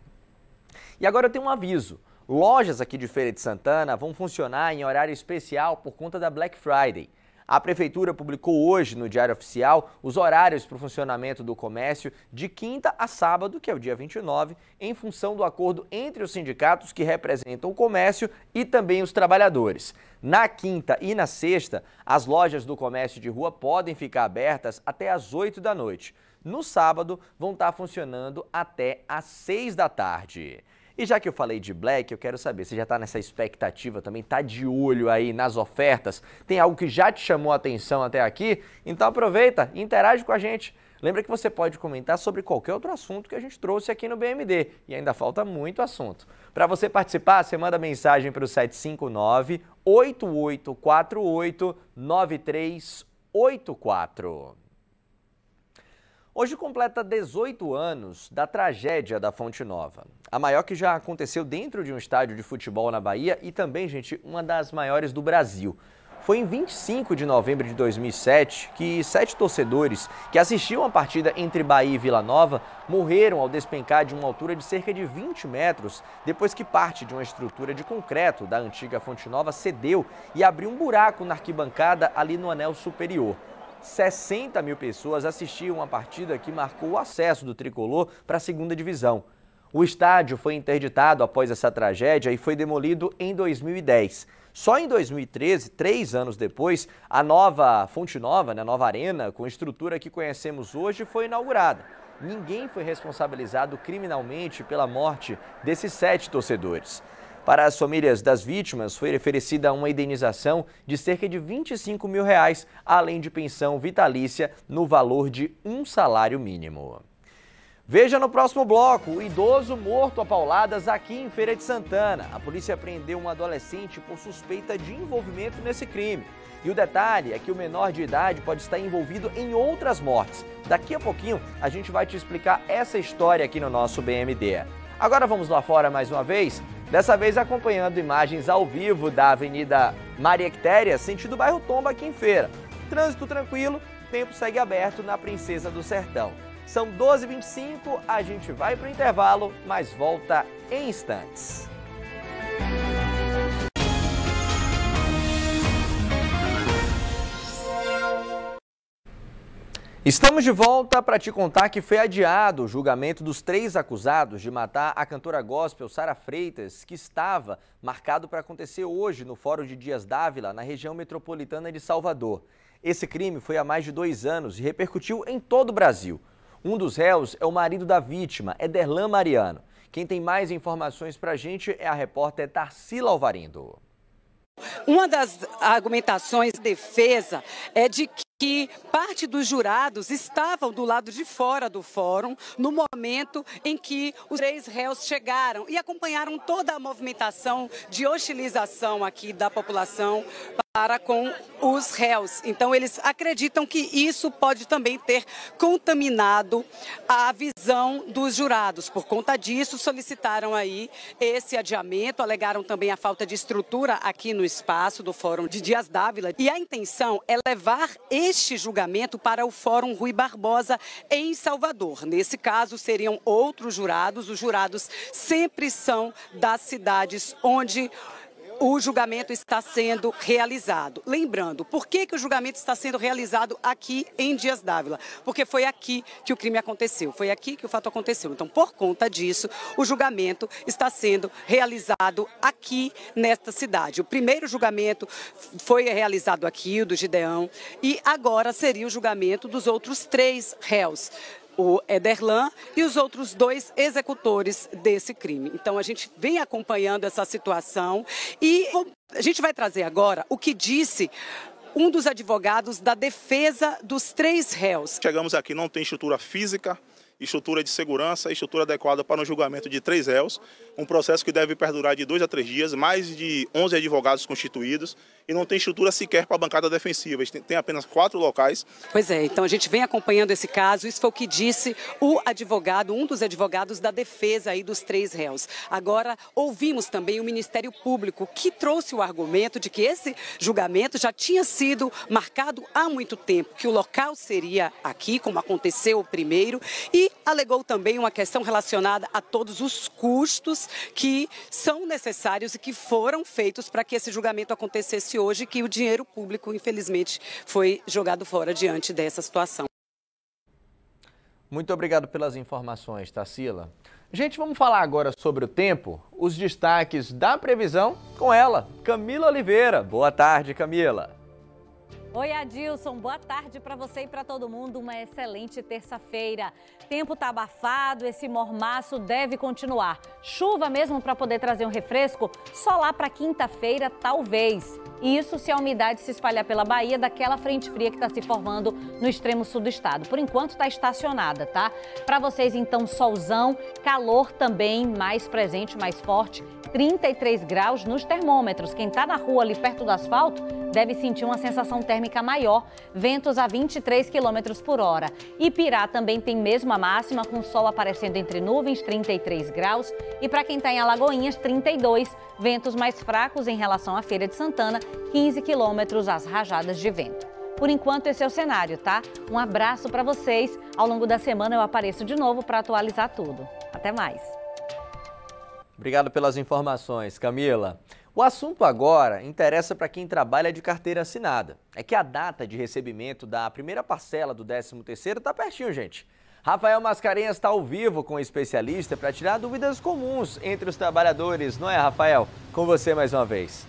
E agora eu tenho um aviso. Lojas aqui de Feira de Santana vão funcionar em horário especial por conta da Black Friday. A Prefeitura publicou hoje no Diário Oficial os horários para o funcionamento do comércio de quinta a sábado, que é o dia 29, em função do acordo entre os sindicatos que representam o comércio e também os trabalhadores. Na quinta e na sexta, as lojas do comércio de rua podem ficar abertas até às 8 da noite. No sábado, vão estar funcionando até às 6 da tarde. E já que eu falei de Black, eu quero saber, você já está nessa expectativa também, está de olho aí nas ofertas? Tem algo que já te chamou a atenção até aqui? Então aproveita e interage com a gente. Lembra que você pode comentar sobre qualquer outro assunto que a gente trouxe aqui no BMD. E ainda falta muito assunto. Para você participar, você manda mensagem para o 759-8848-9384. Hoje completa 18 anos da tragédia da Fonte Nova. A maior que já aconteceu dentro de um estádio de futebol na Bahia e também, gente, uma das maiores do Brasil. Foi em 25 de novembro de 2007 que 7 torcedores que assistiam a partida entre Bahia e Vila Nova morreram ao despencar de uma altura de cerca de 20 metros, depois que parte de uma estrutura de concreto da antiga Fonte Nova cedeu e abriu um buraco na arquibancada ali no anel superior. 60 mil pessoas assistiam a partida que marcou o acesso do tricolor para a segunda divisão. O estádio foi interditado após essa tragédia e foi demolido em 2010. Só em 2013, 3 anos depois, a nova Fonte Nova, a nova arena, com a estrutura que conhecemos hoje, foi inaugurada. Ninguém foi responsabilizado criminalmente pela morte desses 7 torcedores. Para as famílias das vítimas, foi oferecida uma indenização de cerca de R$25 mil, além de pensão vitalícia no valor de um salário mínimo. Veja no próximo bloco, o idoso morto a pauladas aqui em Feira de Santana. A polícia prendeu um adolescente por suspeita de envolvimento nesse crime. E o detalhe é que o menor de idade pode estar envolvido em outras mortes. Daqui a pouquinho a gente vai te explicar essa história aqui no nosso BMD. Agora vamos lá fora mais uma vez, dessa vez acompanhando imagens ao vivo da Avenida Maria Quitéria, sentido bairro Tomba aqui em Feira. Trânsito tranquilo, tempo segue aberto na Princesa do Sertão. São 12h25, a gente vai para o intervalo, mas volta em instantes. Estamos de volta para te contar que foi adiado o julgamento dos 3 acusados de matar a cantora gospel Sara Freitas, que estava marcado para acontecer hoje no Fórum de Dias Dávila, na região metropolitana de Salvador. Esse crime foi há mais de 2 anos e repercutiu em todo o Brasil. Um dos réus é o marido da vítima, Ederlan Mariano. Quem tem mais informações para a gente é a repórter Tarsila Alvarindo. Uma das argumentações de defesa é de que parte dos jurados estavam do lado de fora do fórum no momento em que os 3 réus chegaram e acompanharam toda a movimentação de hostilização aqui da população para com os réus. Então, eles acreditam que isso pode também ter contaminado a visão dos jurados. Por conta disso, solicitaram aí esse adiamento, alegaram também a falta de estrutura aqui no espaço do Fórum de Dias Dávila. E a intenção é levar este julgamento para o Fórum Rui Barbosa em Salvador. Nesse caso, seriam outros jurados. Os jurados sempre são das cidades onde o julgamento está sendo realizado. Lembrando, por que o julgamento está sendo realizado aqui em Dias Dávila? Porque foi aqui que o crime aconteceu, foi aqui que o fato aconteceu. Então, por conta disso, o julgamento está sendo realizado aqui nesta cidade. O primeiro julgamento foi realizado aqui, o do Gideão, e agora seria o julgamento dos outros 3 réus. O Ederlan e os outros 2 executores desse crime. Então, a gente vem acompanhando essa situação e a gente vai trazer agora o que disse um dos advogados da defesa dos 3 réus. Chegamos aqui, não tem estrutura física, estrutura de segurança, estrutura adequada para um julgamento de 3 réus, um processo que deve perdurar de 2 a 3 dias, mais de 11 advogados constituídos e não tem estrutura sequer para a bancada defensiva, tem apenas 4 locais. Pois é, então a gente vem acompanhando esse caso, isso foi o que disse o advogado, um dos advogados da defesa aí dos 3 réus. Agora, ouvimos também o Ministério Público, que trouxe o argumento de que esse julgamento já tinha sido marcado há muito tempo, que o local seria aqui, como aconteceu o primeiro, e alegou também uma questão relacionada a todos os custos que são necessários e que foram feitos para que esse julgamento acontecesse hoje, que o dinheiro público, infelizmente, foi jogado fora diante dessa situação. Muito obrigado pelas informações, Tarsila. Gente, vamos falar agora sobre o tempo, os destaques da previsão com ela, Camila Oliveira. Boa tarde, Camila. Oi, Adilson. Boa tarde para você e para todo mundo. Uma excelente terça-feira. Tempo tá abafado, esse mormaço deve continuar. Chuva mesmo para poder trazer um refresco? Só lá para quinta-feira, talvez. Isso se a umidade se espalhar pela Bahia daquela frente fria que está se formando no extremo sul do estado. Por enquanto está estacionada, tá? Para vocês, então, solzão, calor também mais presente, mais forte. 33 graus nos termômetros. Quem está na rua ali perto do asfalto deve sentir uma sensação térmica maior. Ventos a 23 km por hora. Ipirá também tem mesmo a máxima, com sol aparecendo entre nuvens, 33 graus. E para quem está em Alagoinhas, 32. Ventos mais fracos em relação à Feira de Santana, 15 km as rajadas de vento. Por enquanto, esse é o cenário, tá? Um abraço para vocês. Ao longo da semana eu apareço de novo para atualizar tudo. Até mais. Obrigado pelas informações, Camila. O assunto agora interessa para quem trabalha de carteira assinada. É que a data de recebimento da primeira parcela do 13º está pertinho, gente. Rafael Mascarenhas está ao vivo com o especialista para tirar dúvidas comuns entre os trabalhadores, não é, Rafael? Com você mais uma vez.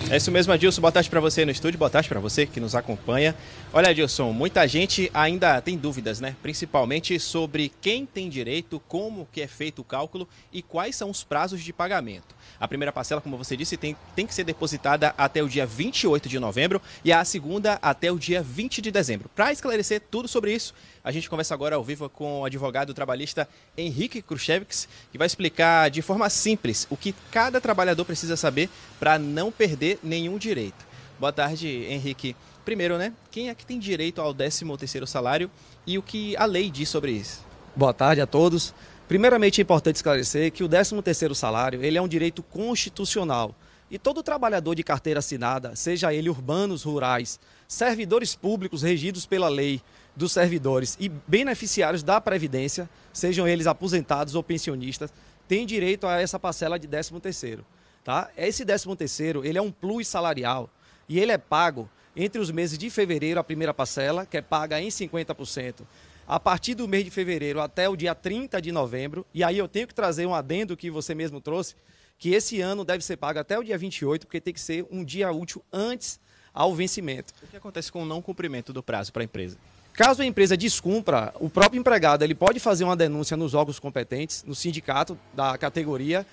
É isso mesmo, Adilson. Boa tarde para você no estúdio, boa tarde para você que nos acompanha. Olha, Adilson, muita gente ainda tem dúvidas, né? Principalmente sobre quem tem direito, como que é feito o cálculo e quais são os prazos de pagamento. A primeira parcela, como você disse, tem que ser depositada até o dia 28 de novembro e a segunda até o dia 20 de dezembro. Para esclarecer tudo sobre isso, a gente conversa agora ao vivo com o advogado trabalhista Henrique Kruszewicz, que vai explicar de forma simples o que cada trabalhador precisa saber para não perder nenhum direito. Boa tarde, Henrique. Primeiro, né, quem é que tem direito ao 13º salário e o que a lei diz sobre isso? Boa tarde a todos. Primeiramente, é importante esclarecer que o 13º salário ele é um direito constitucional e todo trabalhador de carteira assinada, seja ele urbanos, rurais, servidores públicos regidos pela lei dos servidores e beneficiários da Previdência, sejam eles aposentados ou pensionistas, tem direito a essa parcela de 13º. Tá? Esse 13º ele é um plus salarial e ele é pago entre os meses de fevereiro, a primeira parcela, que é paga em 50%, a partir do mês de fevereiro até o dia 30 de novembro, e aí eu tenho que trazer um adendo que você mesmo trouxe, que esse ano deve ser pago até o dia 28, porque tem que ser um dia útil antes ao vencimento. O que acontece com o não cumprimento do prazo para a empresa? Caso a empresa descumpra, o próprio empregado ele pode fazer uma denúncia nos órgãos competentes, no sindicato da categoria,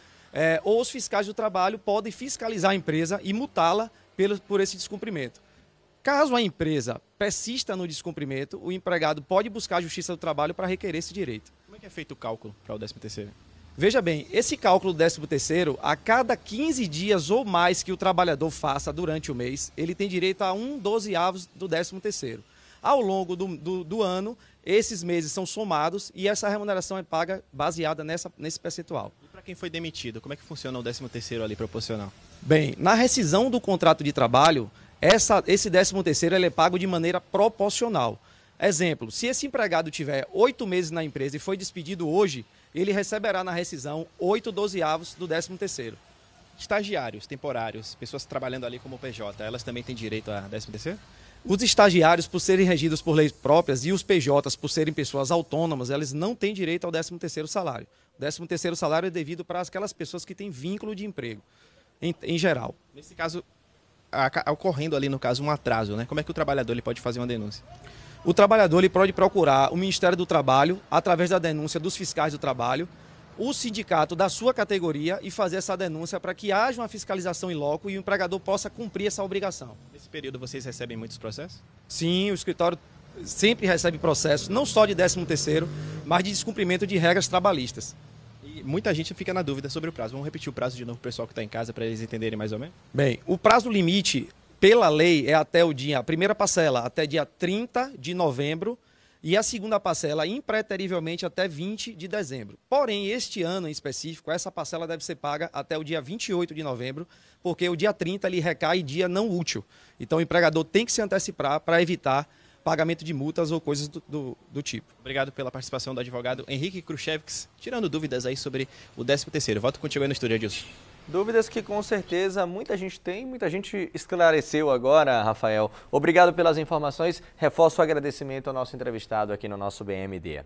ou os fiscais do trabalho podem fiscalizar a empresa e multá-la por esse descumprimento. Caso a empresa persista no descumprimento, o empregado pode buscar a Justiça do Trabalho para requerer esse direito. Como é que é feito o cálculo para o 13º? Veja bem, esse cálculo do 13º, a cada 15 dias ou mais que o trabalhador faça durante o mês, ele tem direito a 1/12 do 13º. Ao longo do ano, esses meses são somados e essa remuneração é paga baseada nesse percentual. E para quem foi demitido, como é que funciona o 13º ali proporcional? Bem, na rescisão do contrato de trabalho, esse 13º ele é pago de maneira proporcional. Exemplo, se esse empregado tiver 8 meses na empresa e foi despedido hoje, ele receberá na rescisão 8/12 do 13º. Estagiários, temporários, pessoas trabalhando ali como PJ, elas também têm direito a 13º? Os estagiários, por serem regidos por leis próprias, e os PJs, por serem pessoas autônomas, eles não têm direito ao 13º salário. O 13º salário é devido para aquelas pessoas que têm vínculo de emprego, em geral. Nesse caso, ocorrendo ali no caso um atraso, né? Como é que o trabalhador ele pode fazer uma denúncia? O trabalhador ele pode procurar o Ministério do Trabalho, através da denúncia dos fiscais do trabalho, o sindicato da sua categoria e fazer essa denúncia para que haja uma fiscalização in loco e o empregador possa cumprir essa obrigação. Nesse período vocês recebem muitos processos? Sim, o escritório sempre recebe processos, não só de 13º, mas de descumprimento de regras trabalhistas. E muita gente fica na dúvida sobre o prazo. Vamos repetir o prazo de novo para o pessoal que está em casa para eles entenderem mais ou menos? Bem, o prazo limite pela lei é até a primeira parcela até dia 30 de novembro e a segunda parcela impreterivelmente até 20 de dezembro. Porém, este ano em específico, essa parcela deve ser paga até o dia 28 de novembro, porque o dia 30 ele recai dia não útil. Então o empregador tem que se antecipar para evitar pagamento de multas ou coisas do tipo. Obrigado pela participação do advogado Henrique Khrushchevski, tirando dúvidas aí sobre o 13º. Volto contigo aí no estúdio, Adilson. Dúvidas que com certeza muita gente tem, muita gente esclareceu agora, Rafael. Obrigado pelas informações, reforço o agradecimento ao nosso entrevistado aqui no nosso BMD.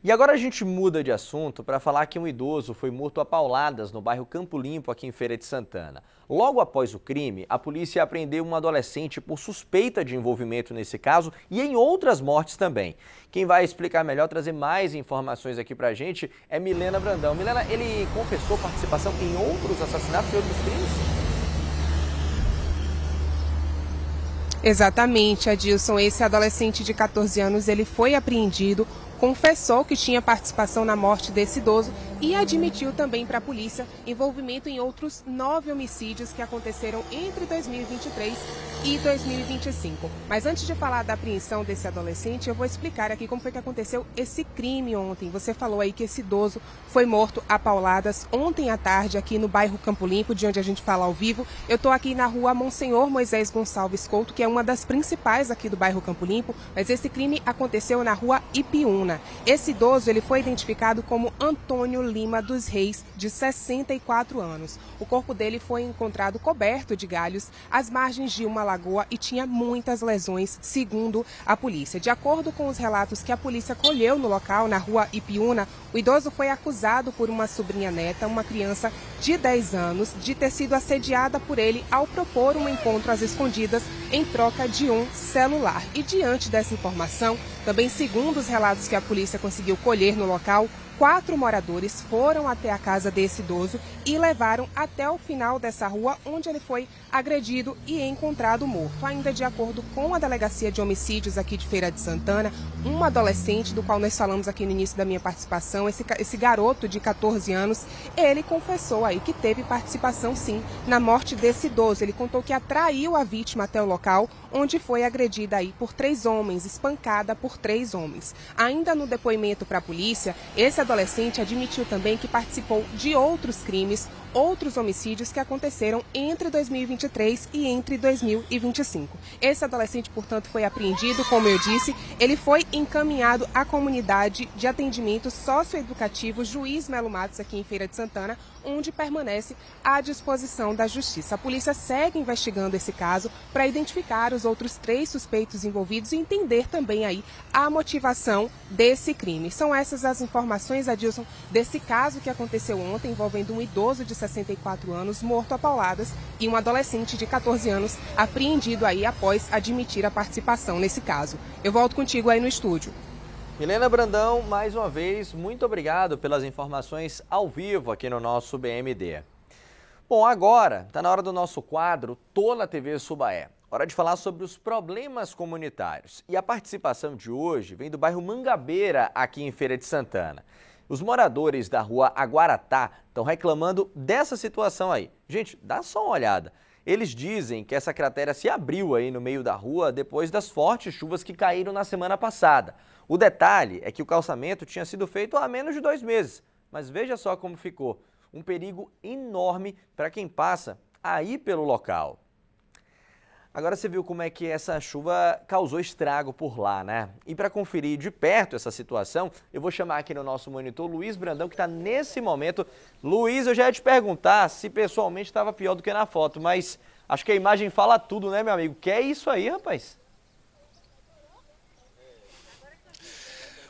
E agora a gente muda de assunto para falar que um idoso foi morto a pauladas no bairro Campo Limpo, aqui em Feira de Santana. Logo após o crime, a polícia apreendeu um adolescente por suspeita de envolvimento nesse caso e em outras mortes também. Quem vai explicar melhor, trazer mais informações aqui pra gente é Milena Brandão. Milena, ele confessou participação em outros assassinatos e outros crimes? Exatamente, Adilson. Esse adolescente de 14 anos, ele foi apreendido, confessou que tinha participação na morte desse idoso e admitiu também para a polícia envolvimento em outros 9 homicídios que aconteceram entre 2023 e 2025. Mas antes de falar da apreensão desse adolescente, eu vou explicar aqui como foi que aconteceu esse crime ontem. Você falou aí que esse idoso foi morto a pauladas ontem à tarde aqui no bairro Campo Limpo, de onde a gente fala ao vivo. Eu estou aqui na rua Monsenhor Moisés Gonçalves Couto, que é uma das principais aqui do bairro Campo Limpo, mas esse crime aconteceu na rua Ipiúna. Esse idoso ele foi identificado como Antônio Lima dos Reis, de 64 anos. O corpo dele foi encontrado coberto de galhos às margens de uma lagoa e tinha muitas lesões, segundo a polícia. De acordo com os relatos que a polícia colheu no local, na rua Ipiúna, o idoso foi acusado por uma sobrinha neta, uma criança de 10 anos, de ter sido assediada por ele ao propor um encontro às escondidas em troca de um celular. E diante dessa informação, também segundo os relatos que a polícia conseguiu colher no local, 4 moradores foram até a casa desse idoso e levaram até o final dessa rua, onde ele foi agredido e encontrado morto. Ainda de acordo com a Delegacia de Homicídios aqui de Feira de Santana, um adolescente, do qual nós falamos aqui no início da minha participação, esse garoto de 14 anos, ele confessou aí que teve participação sim na morte desse idoso. Ele contou que atraiu a vítima até o local, onde foi agredida aí por 3 homens, espancada por 3 homens. Ainda no depoimento para a polícia, esse adolescente admitiu também que participou de outros crimes, outros homicídios que aconteceram entre 2023 e entre 2025. Esse adolescente, portanto, foi apreendido, como eu disse, ele foi encaminhado à comunidade de atendimento socioeducativo Juiz Melo Matos, aqui em Feira de Santana, onde permanece à disposição da Justiça. A polícia segue investigando esse caso para identificar os outros 3 suspeitos envolvidos e entender também aí a motivação desse crime. São essas as informações, Adilson, desse caso que aconteceu ontem, envolvendo um idoso de 64 anos morto a pauladas e um adolescente de 14 anos apreendido aí após admitir a participação nesse caso. Eu volto contigo aí no estúdio. Milena Brandão, mais uma vez, muito obrigado pelas informações ao vivo aqui no nosso BMD. Bom, agora está na hora do nosso quadro Tô na TV Subaé. Hora de falar sobre os problemas comunitários. E a participação de hoje vem do bairro Mangabeira, aqui em Feira de Santana. Os moradores da rua Aguaratá estão reclamando dessa situação aí. Gente, dá só uma olhada. Eles dizem que essa cratera se abriu aí no meio da rua depois das fortes chuvas que caíram na semana passada. O detalhe é que o calçamento tinha sido feito há menos de 2 meses. Mas veja só como ficou. Um perigo enorme para quem passa aí pelo local. Agora você viu como é que essa chuva causou estrago por lá, né? E para conferir de perto essa situação, eu vou chamar aqui no nosso monitor Luiz Brandão, que está nesse momento. Luiz, eu já ia te perguntar se pessoalmente estava pior do que na foto, mas acho que a imagem fala tudo, né, meu amigo? Que é isso aí, rapaz?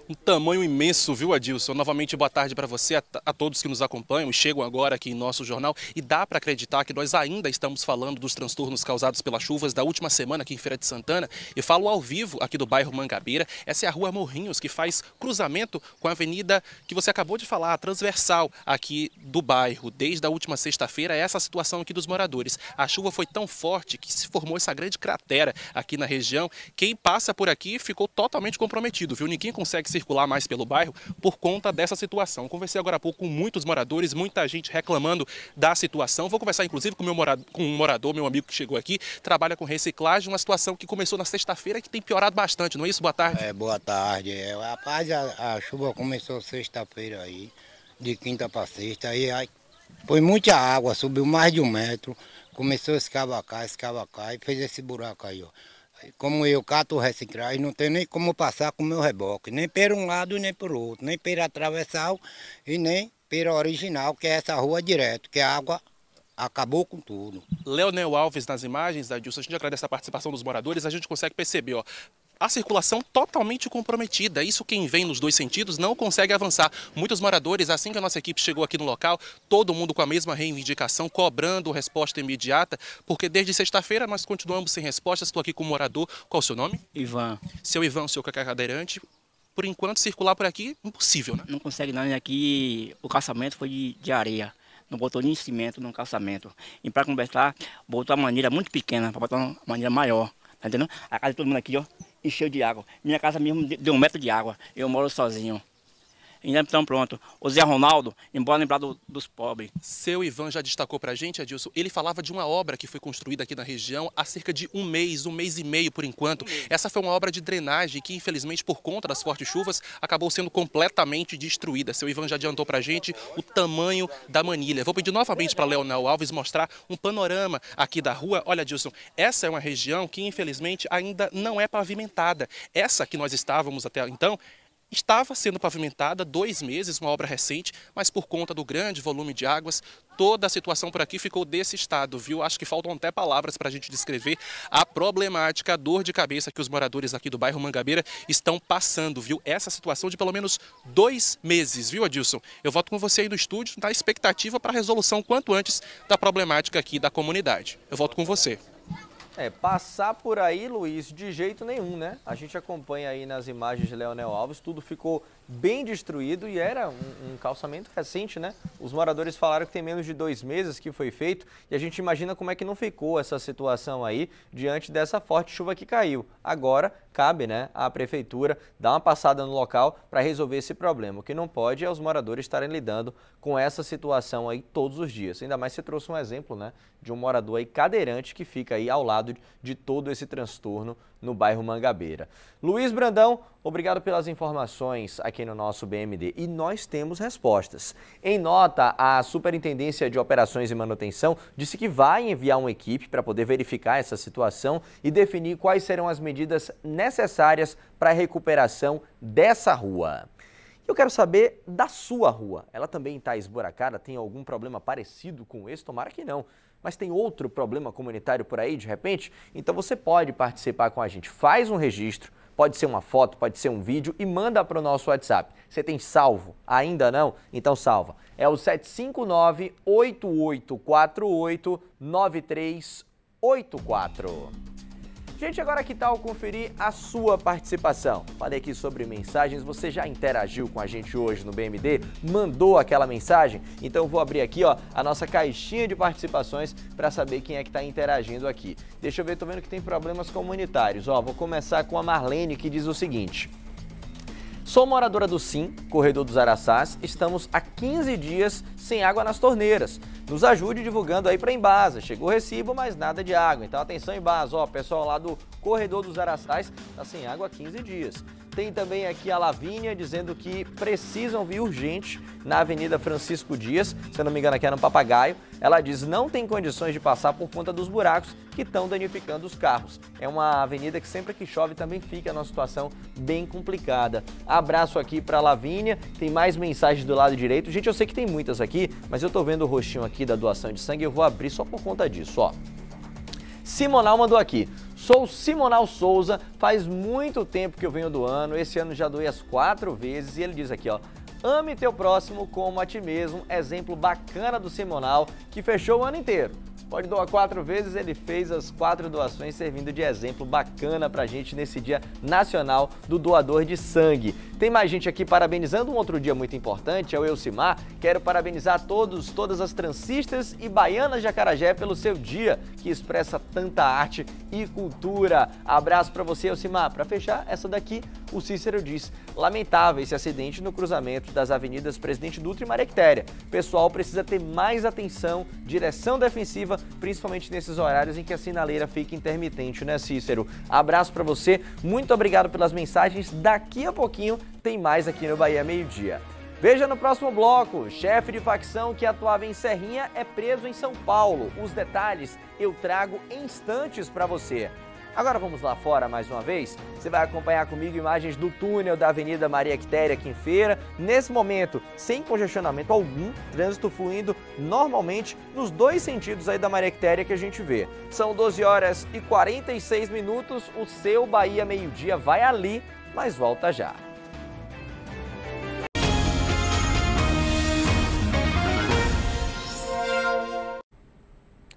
Um tamanho imenso, viu, Adilson? Novamente, boa tarde para você, a todos que nos acompanham e chegam agora aqui em nosso jornal. E dá para acreditar que nós ainda estamos falando dos transtornos causados pelas chuvas da última semana aqui em Feira de Santana. Eu falo ao vivo aqui do bairro Mangabeira. Essa é a rua Morrinhos, que faz cruzamento com a avenida que você acabou de falar, a transversal aqui do bairro. Desde a última sexta-feira, essa é a situação aqui dos moradores. A chuva foi tão forte que se formou essa grande cratera aqui na região. Quem passa por aqui ficou totalmente comprometido, viu? Ninguém consegue circular mais pelo bairro por conta dessa situação. Conversei agora há pouco com muitos moradores, muita gente reclamando da situação. Vou conversar inclusive com um morador, meu amigo que chegou aqui, trabalha com reciclagem, uma situação que começou na sexta-feira e que tem piorado bastante, não é isso? Boa tarde. Boa tarde. Rapaz, a chuva começou sexta-feira aí, de quinta para sexta, aí foi muita água, subiu mais de 1 metro, começou a escavacar e fez esse buraco aí, ó. Como eu cato reciclagem, não tenho nem como passar com o meu reboque, nem para um lado nem para o outro, nem para atravessar e nem para original, que é essa rua direto, que a água acabou com tudo. Leonel Alves nas imagens, Adilson, a gente agradece a participação dos moradores, a gente consegue perceber, ó, a circulação totalmente comprometida. Isso quem vem nos 2 sentidos não consegue avançar. Muitos moradores, assim que a nossa equipe chegou aqui no local, todo mundo com a mesma reivindicação, cobrando resposta imediata, porque desde sexta-feira nós continuamos sem respostas. Estou aqui com o morador. Qual o seu nome? Ivan. Seu Ivan, seu cadeirante. Por enquanto, circular por aqui, impossível, né? Não consegue não, aqui o calçamento foi de areia. Não botou nem cimento no calçamento. E para conversar, botou uma maneira muito pequena, para botar uma maneira maior. Tá entendendo? A casa de todo mundo aqui, ó, encheu de água. Minha casa mesmo deu 1 metro de água. Eu moro sozinho. Então pronto, o Zé Ronaldo, embora lembrar dos pobres. Seu Ivan já destacou pra gente, Adilson, ele falava de uma obra que foi construída aqui na região há cerca de 1 mês e meio por enquanto. Essa foi uma obra de drenagem que, infelizmente, por conta das fortes chuvas, acabou sendo completamente destruída. Seu Ivan já adiantou pra gente o tamanho da manilha. Vou pedir novamente para Leonel Alves mostrar um panorama aqui da rua. Olha, Adilson, essa é uma região que, infelizmente, ainda não é pavimentada. Essa que nós estávamos até então estava sendo pavimentada 2 meses, uma obra recente, mas por conta do grande volume de águas, toda a situação por aqui ficou desse estado, viu? Acho que faltam até palavras para a gente descrever a problemática, a dor de cabeça que os moradores aqui do bairro Mangabeira estão passando, viu? Essa situação de pelo menos 2 meses, viu, Adilson? Eu volto com você aí no estúdio, na expectativa para a resolução quanto antes da problemática aqui da comunidade. Eu volto com você. Passar por aí, Luiz, de jeito nenhum, né? A gente acompanha aí nas imagens de Leonel Alves, tudo ficou bem destruído e era um calçamento recente, né? Os moradores falaram que tem menos de 2 meses que foi feito e a gente imagina como é que não ficou essa situação aí diante dessa forte chuva que caiu. Agora, cabe, né, à prefeitura dar uma passada no local para resolver esse problema. O que não pode é os moradores estarem lidando com essa situação aí todos os dias. Ainda mais você trouxe um exemplo, né, de um morador aí cadeirante que fica aí ao lado de todo esse transtorno no bairro Mangabeira. Luiz Brandão, obrigado pelas informações aqui no nosso BMD. E nós temos respostas. Em nota, a Superintendência de Operações e Manutenção disse que vai enviar uma equipe para poder verificar essa situação e definir quais serão as medidas necessárias para a recuperação dessa rua. Eu quero saber da sua rua. Ela também está esburacada? Tem algum problema parecido com esse? Tomara que não. Mas tem outro problema comunitário por aí, de repente? Então você pode participar com a gente. Faz um registro, pode ser uma foto, pode ser um vídeo e manda para o nosso WhatsApp. Você tem salvo? Ainda não? Então salva. É o 759-8848-9384. Gente, agora que tal conferir a sua participação? Falei aqui sobre mensagens, você já interagiu com a gente hoje no BMD? Mandou aquela mensagem? Então eu vou abrir aqui, ó, a nossa caixinha de participações para saber quem é que está interagindo aqui. Deixa eu ver, tô vendo que tem problemas comunitários. Ó, vou começar com a Marlene, que diz o seguinte: Sou moradora do Sim, Corredor dos Araçás. Estamos há 15 dias sem água nas torneiras. Nos ajude divulgando aí para Embasa. Chegou o recibo, mas nada de água. Então atenção, Embasa. Ó, pessoal lá do Corredor dos Araçás está sem água há 15 dias. Tem também aqui a Lavínia dizendo que precisam vir urgente na Avenida Francisco Dias, se eu não me engano aqui é no Papagaio. Ela diz não tem condições de passar por conta dos buracos que estão danificando os carros. É uma avenida que sempre que chove também fica numa situação bem complicada. Abraço aqui para a Lavínia, tem mais mensagens do lado direito. Gente, eu sei que tem muitas aqui, mas eu tô vendo o rostinho aqui da doação de sangue e eu vou abrir só por conta disso, ó. Simonal mandou aqui. Sou Simonal Souza, faz muito tempo que eu venho doando, esse ano já doei as 4 vezes e ele diz aqui, ó, ame teu próximo como a ti mesmo, exemplo bacana do Simonal que fechou o ano inteiro. Pode doar 4 vezes, ele fez as 4 doações servindo de exemplo bacana pra gente nesse Dia Nacional do Doador de Sangue. Tem mais gente aqui parabenizando um outro dia muito importante, é o Elcimar. Quero parabenizar todas as trancistas e baianas de Acarajé pelo seu dia, que expressa tanta arte e cultura. Abraço pra você, Elcimar. Pra fechar, essa daqui, o Cícero diz, lamentável esse acidente no cruzamento das avenidas Presidente Dutra e Maria Quitéria. O pessoal precisa ter mais atenção, direção defensiva, principalmente nesses horários em que a sinaleira fica intermitente, né, Cícero? Abraço pra você, muito obrigado pelas mensagens. Daqui a pouquinho tem mais aqui no Bahia Meio Dia. Veja no próximo bloco, chefe de facção que atuava em Serrinha é preso em São Paulo. Os detalhes eu trago em instantes para você. Agora vamos lá fora mais uma vez. Você vai acompanhar comigo imagens do túnel da Avenida Maria Quitéria aqui em Feira. Nesse momento, sem congestionamento algum, trânsito fluindo normalmente nos 2 sentidos aí da Maria Quitéria que a gente vê. São 12h46, o seu Bahia Meio Dia vai ali, mas volta já.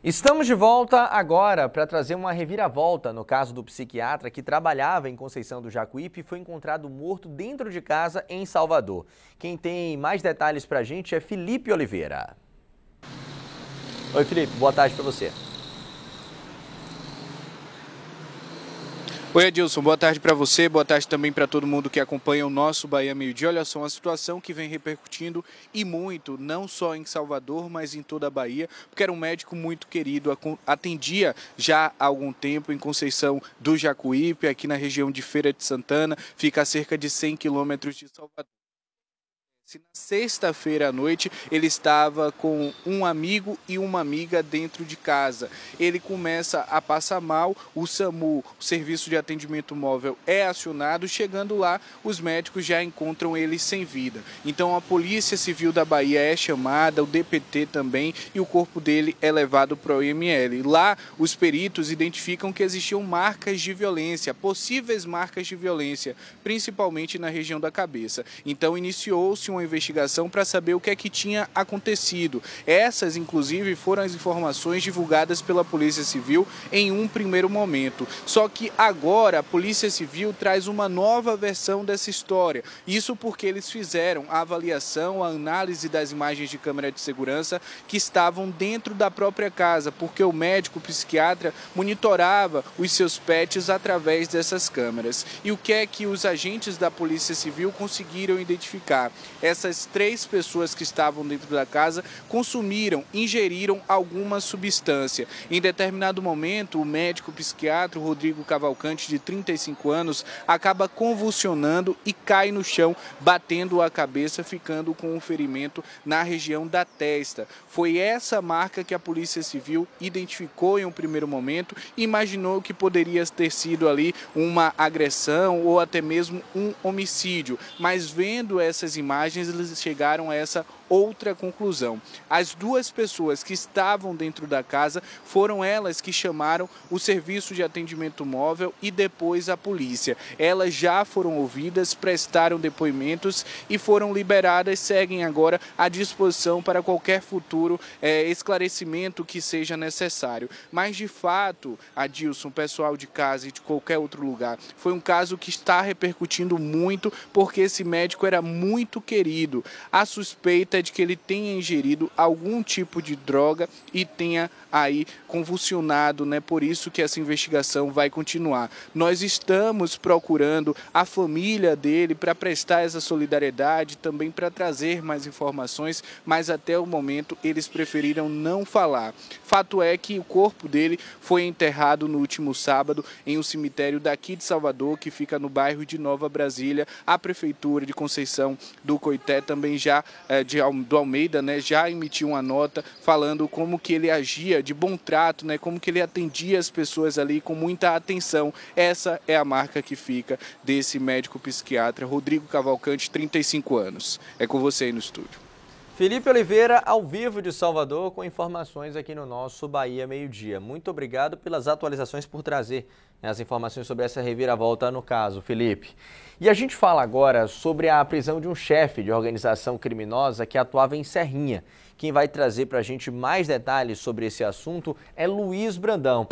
Estamos de volta agora para trazer uma reviravolta no caso do psiquiatra que trabalhava em Conceição do Jacuípe e foi encontrado morto dentro de casa em Salvador. Quem tem mais detalhes para a gente é Felipe Oliveira. Oi, Felipe, boa tarde para você. Oi, Adilson, boa tarde para você, boa tarde também para todo mundo que acompanha o nosso Bahia Meio Dia. Olha só, uma situação que vem repercutindo e muito, não só em Salvador, mas em toda a Bahia, porque era um médico muito querido, atendia já há algum tempo em Conceição do Jacuípe, aqui na região de Feira de Santana, fica a cerca de 100 quilômetros de Salvador. Na sexta-feira à noite, ele estava com um amigo e uma amiga dentro de casa. Ele começa a passar mal, o SAMU, o Serviço de Atendimento Móvel, é acionado. Chegando lá, os médicos já encontram ele sem vida. Então a Polícia Civil da Bahia é chamada, o DPT também, e o corpo dele é levado para o IML. Lá, os peritos identificam que existiam marcas de violência, possíveis marcas de violência, principalmente na região da cabeça. Então iniciou-se uma investigação para saber o que é que tinha acontecido. Essas, inclusive, foram as informações divulgadas pela Polícia Civil em um primeiro momento. Só que agora a Polícia Civil traz uma nova versão dessa história. Isso porque eles fizeram a avaliação, a análise das imagens de câmera de segurança que estavam dentro da própria casa, porque o médico psiquiatra monitorava os seus pets através dessas câmeras. E o que é que os agentes da Polícia Civil conseguiram identificar? Essas 3 pessoas que estavam dentro da casa ingeriram alguma substância. Em determinado momento, o médico psiquiatra Rodrigo Cavalcante, de 35 anos, acaba convulsionando e cai no chão, batendo a cabeça, ficando com um ferimento na região da testa. Foi essa marca que a Polícia Civil identificou em um primeiro momento e imaginou que poderia ter sido ali uma agressão ou até mesmo um homicídio. Mas vendo essas imagens, eles chegaram a essa outra conclusão. As 2 pessoas que estavam dentro da casa foram elas que chamaram o Serviço de Atendimento Móvel e depois a polícia. Elas já foram ouvidas, prestaram depoimentos e foram liberadas, seguem agora à disposição para qualquer futuro esclarecimento que seja necessário. Mas, de fato, Adilson, pessoal de casa e de qualquer outro lugar, foi um caso que está repercutindo muito porque esse médico era muito querido. A suspeita de que ele tenha ingerido algum tipo de droga e tenha aí convulsionado, né? Por isso que essa investigação vai continuar. Nós estamos procurando a família dele para prestar essa solidariedade, também para trazer mais informações, mas até o momento eles preferiram não falar. Fato é que o corpo dele foi enterrado no último sábado em um cemitério daqui de Salvador, que fica no bairro de Nova Brasília. A Prefeitura de Conceição do Coité também já, do Almeida, né, já emitiu uma nota falando como que ele agia de bom trato, né, como que ele atendia as pessoas ali com muita atenção. Essa é a marca que fica desse médico psiquiatra, Rodrigo Cavalcante, 35 anos. É com você aí no estúdio. Felipe Oliveira, ao vivo de Salvador, com informações aqui no nosso Bahia Meio-Dia. Muito obrigado pelas atualizações, por trazer as informações sobre essa reviravolta no caso, Felipe. E a gente fala agora sobre a prisão de um chefe de organização criminosa que atuava em Serrinha. Quem vai trazer para a gente mais detalhes sobre esse assunto é Luiz Brandão.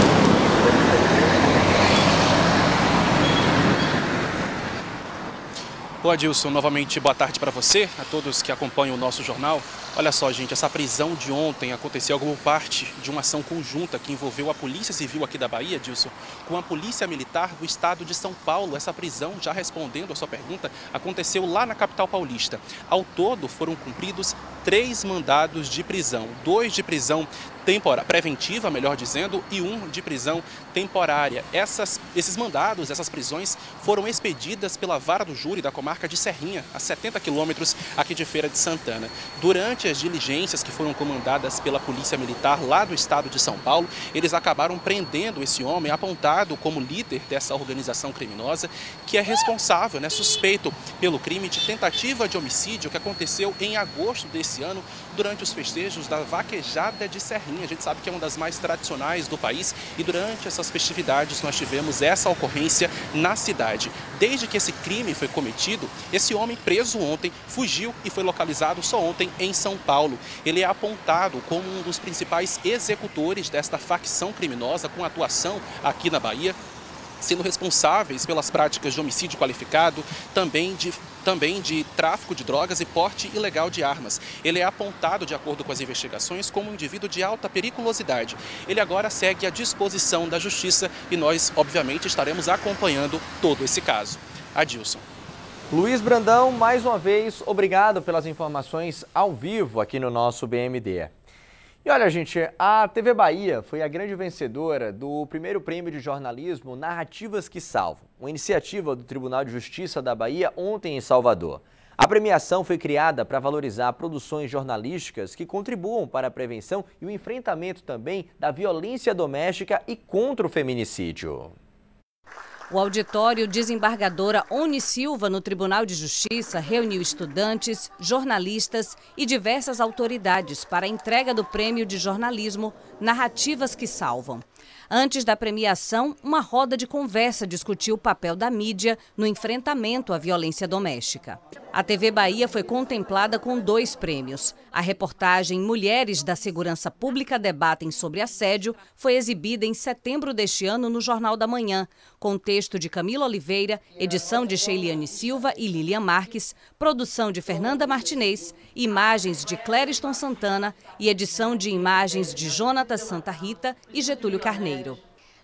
Ô Adilson, novamente boa tarde para você, a todos que acompanham o nosso jornal. Olha só, gente, essa prisão de ontem aconteceu como parte de uma ação conjunta que envolveu a Polícia Civil aqui da Bahia, Adilson, com a Polícia Militar do Estado de São Paulo. Essa prisão, já respondendo a sua pergunta, aconteceu lá na capital paulista. Ao todo, foram cumpridos 3 mandados de prisão, 2 de prisão preventiva, melhor dizendo, e 1 de prisão temporária. Esses mandados, essas prisões, foram expedidas pela Vara do Júri da comarca de Serrinha, a 70 quilômetros aqui de Feira de Santana. Durante as diligências que foram comandadas pela Polícia Militar lá do estado de São Paulo, eles acabaram prendendo esse homem apontado como líder dessa organização criminosa, que é responsável, né, suspeito pelo crime de tentativa de homicídio que aconteceu em agosto desse ano, durante os festejos da Vaquejada de Serrinha. A gente sabe que é uma das mais tradicionais do país e durante essas festividades nós tivemos essa ocorrência na cidade. Desde que esse crime foi cometido, esse homem preso ontem fugiu e foi localizado só ontem em São Paulo. Ele é apontado como um dos principais executores desta facção criminosa com atuação aqui na Bahia, sendo responsáveis pelas práticas de homicídio qualificado, também de tráfico de drogas e porte ilegal de armas. Ele é apontado, de acordo com as investigações, como um indivíduo de alta periculosidade. Ele agora segue à disposição da Justiça e nós, obviamente, estaremos acompanhando todo esse caso. Adilson. Luiz Brandão, mais uma vez, obrigado pelas informações ao vivo aqui no nosso BMD. E olha, gente, a TV Bahia foi a grande vencedora do primeiro prêmio de jornalismo Narrativas que Salvam, uma iniciativa do Tribunal de Justiça da Bahia ontem em Salvador. A premiação foi criada para valorizar produções jornalísticas que contribuam para a prevenção e o enfrentamento também da violência doméstica e contra o feminicídio. O auditório Desembargadora Oni Silva no Tribunal de Justiça reuniu estudantes, jornalistas e diversas autoridades para a entrega do prêmio de jornalismo Narrativas que Salvam. Antes da premiação, uma roda de conversa discutiu o papel da mídia no enfrentamento à violência doméstica. A TV Bahia foi contemplada com 2 prêmios. A reportagem Mulheres da Segurança Pública Debatem sobre Assédio foi exibida em setembro deste ano no Jornal da Manhã, com texto de Camila Oliveira, edição de Sheiliane Silva e Lilian Marques, produção de Fernanda Martinez, imagens de Clériston Santana e edição de imagens de Jonatas Santa Rita e Getúlio Carneiro.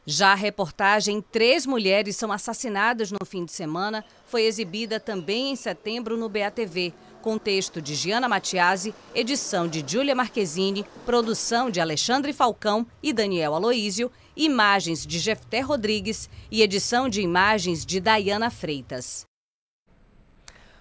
Já a reportagem 3 mulheres são assassinadas no fim de semana foi exibida também em setembro no BATV, com texto de Giana Matiasi, edição de Júlia Marquezine, produção de Alexandre Falcão e Daniel Aloísio, imagens de Jefté Rodrigues e edição de imagens de Dayana Freitas.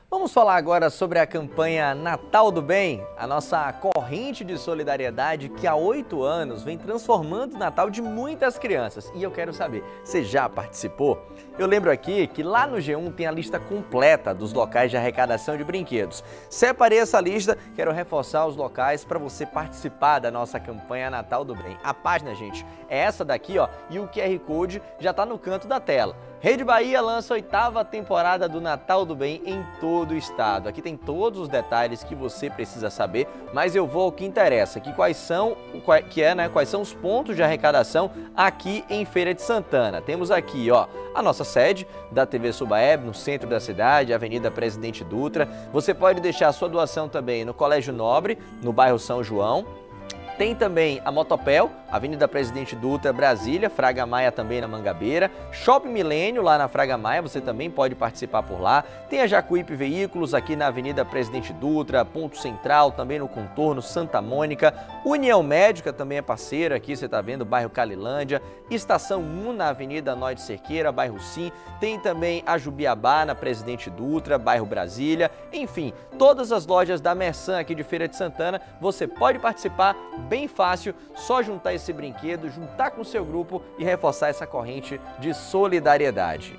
Vamos falar agora sobre a campanha Natal do Bem, a nossa corrente de solidariedade que há 8 anos vem transformando o Natal de muitas crianças. E eu quero saber, você já participou? Eu lembro aqui que lá no G1 tem a lista completa dos locais de arrecadação de brinquedos. Separei essa lista, quero reforçar os locais para você participar da nossa campanha Natal do Bem. A página, gente, é essa daqui, ó, e o QR Code já está no canto da tela. Rede Bahia lança a 8ª temporada do Natal do Bem em todo o estado. Aqui tem todos os detalhes que você precisa saber, mas eu vou ao que interessa, que quais são os pontos de arrecadação aqui em Feira de Santana. Temos aqui, ó, a nossa sede da TV Subaeb, no centro da cidade, Avenida Presidente Dutra. Você pode deixar a sua doação também no Colégio Nobre, no bairro São João. Tem também a Motopel, Avenida Presidente Dutra, Brasília, Fraga Maia também na Mangabeira, Shopping Milênio lá na Fraga Maia, você também pode participar por lá. Tem a Jacuípe Veículos aqui na Avenida Presidente Dutra, Ponto Central, também no Contorno, Santa Mônica. União Médica também é parceira aqui, você está vendo, bairro Calilândia. Estação 1 na Avenida Noite Cerqueira, bairro Sim. Tem também a Jubiabá na Presidente Dutra, bairro Brasília. Enfim, todas as lojas da Mersan aqui de Feira de Santana, você pode participar. Bem fácil, só juntar esse brinquedo, juntar com o seu grupo e reforçar essa corrente de solidariedade.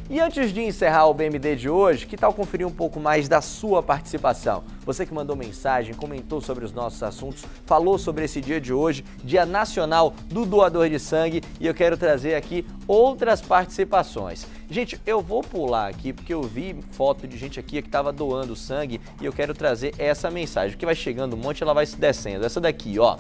E antes de encerrar o BMD de hoje, que tal conferir um pouco mais da sua participação? Você que mandou mensagem, comentou sobre os nossos assuntos, falou sobre esse dia de hoje, Dia Nacional do Doador de Sangue, e eu quero trazer aqui outras participações. Gente, eu vou pular aqui porque eu vi foto de gente aqui que estava doando sangue e eu quero trazer essa mensagem, que vai chegando um monte, ela vai se descendo. Essa daqui, ó.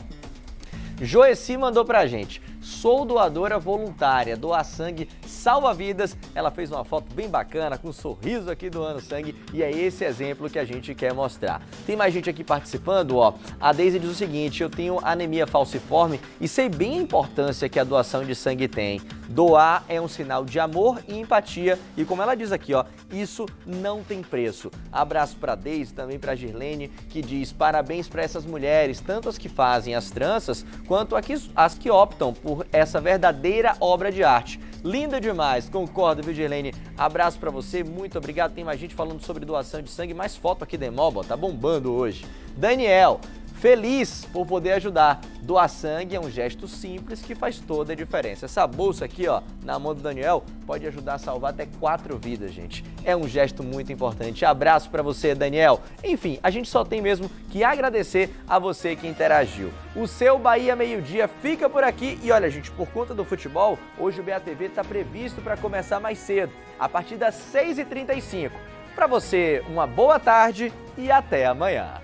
Joeci mandou pra gente: sou doadora voluntária, doar sangue salva vidas. Ela fez uma foto bem bacana, com um sorriso aqui doando sangue, e é esse exemplo que a gente quer mostrar. Tem mais gente aqui participando, ó. A Deise diz o seguinte: eu tenho anemia falciforme e sei bem a importância que a doação de sangue tem. Doar é um sinal de amor e empatia, e como ela diz aqui, ó, isso não tem preço. Abraço pra Deise, também pra Girlene, que diz: parabéns para essas mulheres, tanto as que fazem as tranças, quanto as que optam por essa verdadeira obra de arte. Linda demais, concordo, viu, Girlene? Abraço pra você, muito obrigado. Tem mais gente falando sobre doação de sangue, mais foto aqui da Emob, tá bombando hoje. Daniel, feliz por poder ajudar. Doar sangue é um gesto simples que faz toda a diferença. Essa bolsa aqui, ó, na mão do Daniel, pode ajudar a salvar até 4 vidas, gente. É um gesto muito importante. Abraço pra você, Daniel. Enfim, a gente só tem mesmo que agradecer a você que interagiu. O seu Bahia Meio-Dia fica por aqui. E olha, gente, por conta do futebol, hoje o BATV está previsto para começar mais cedo, a partir das 6h35. Para você, uma boa tarde e até amanhã.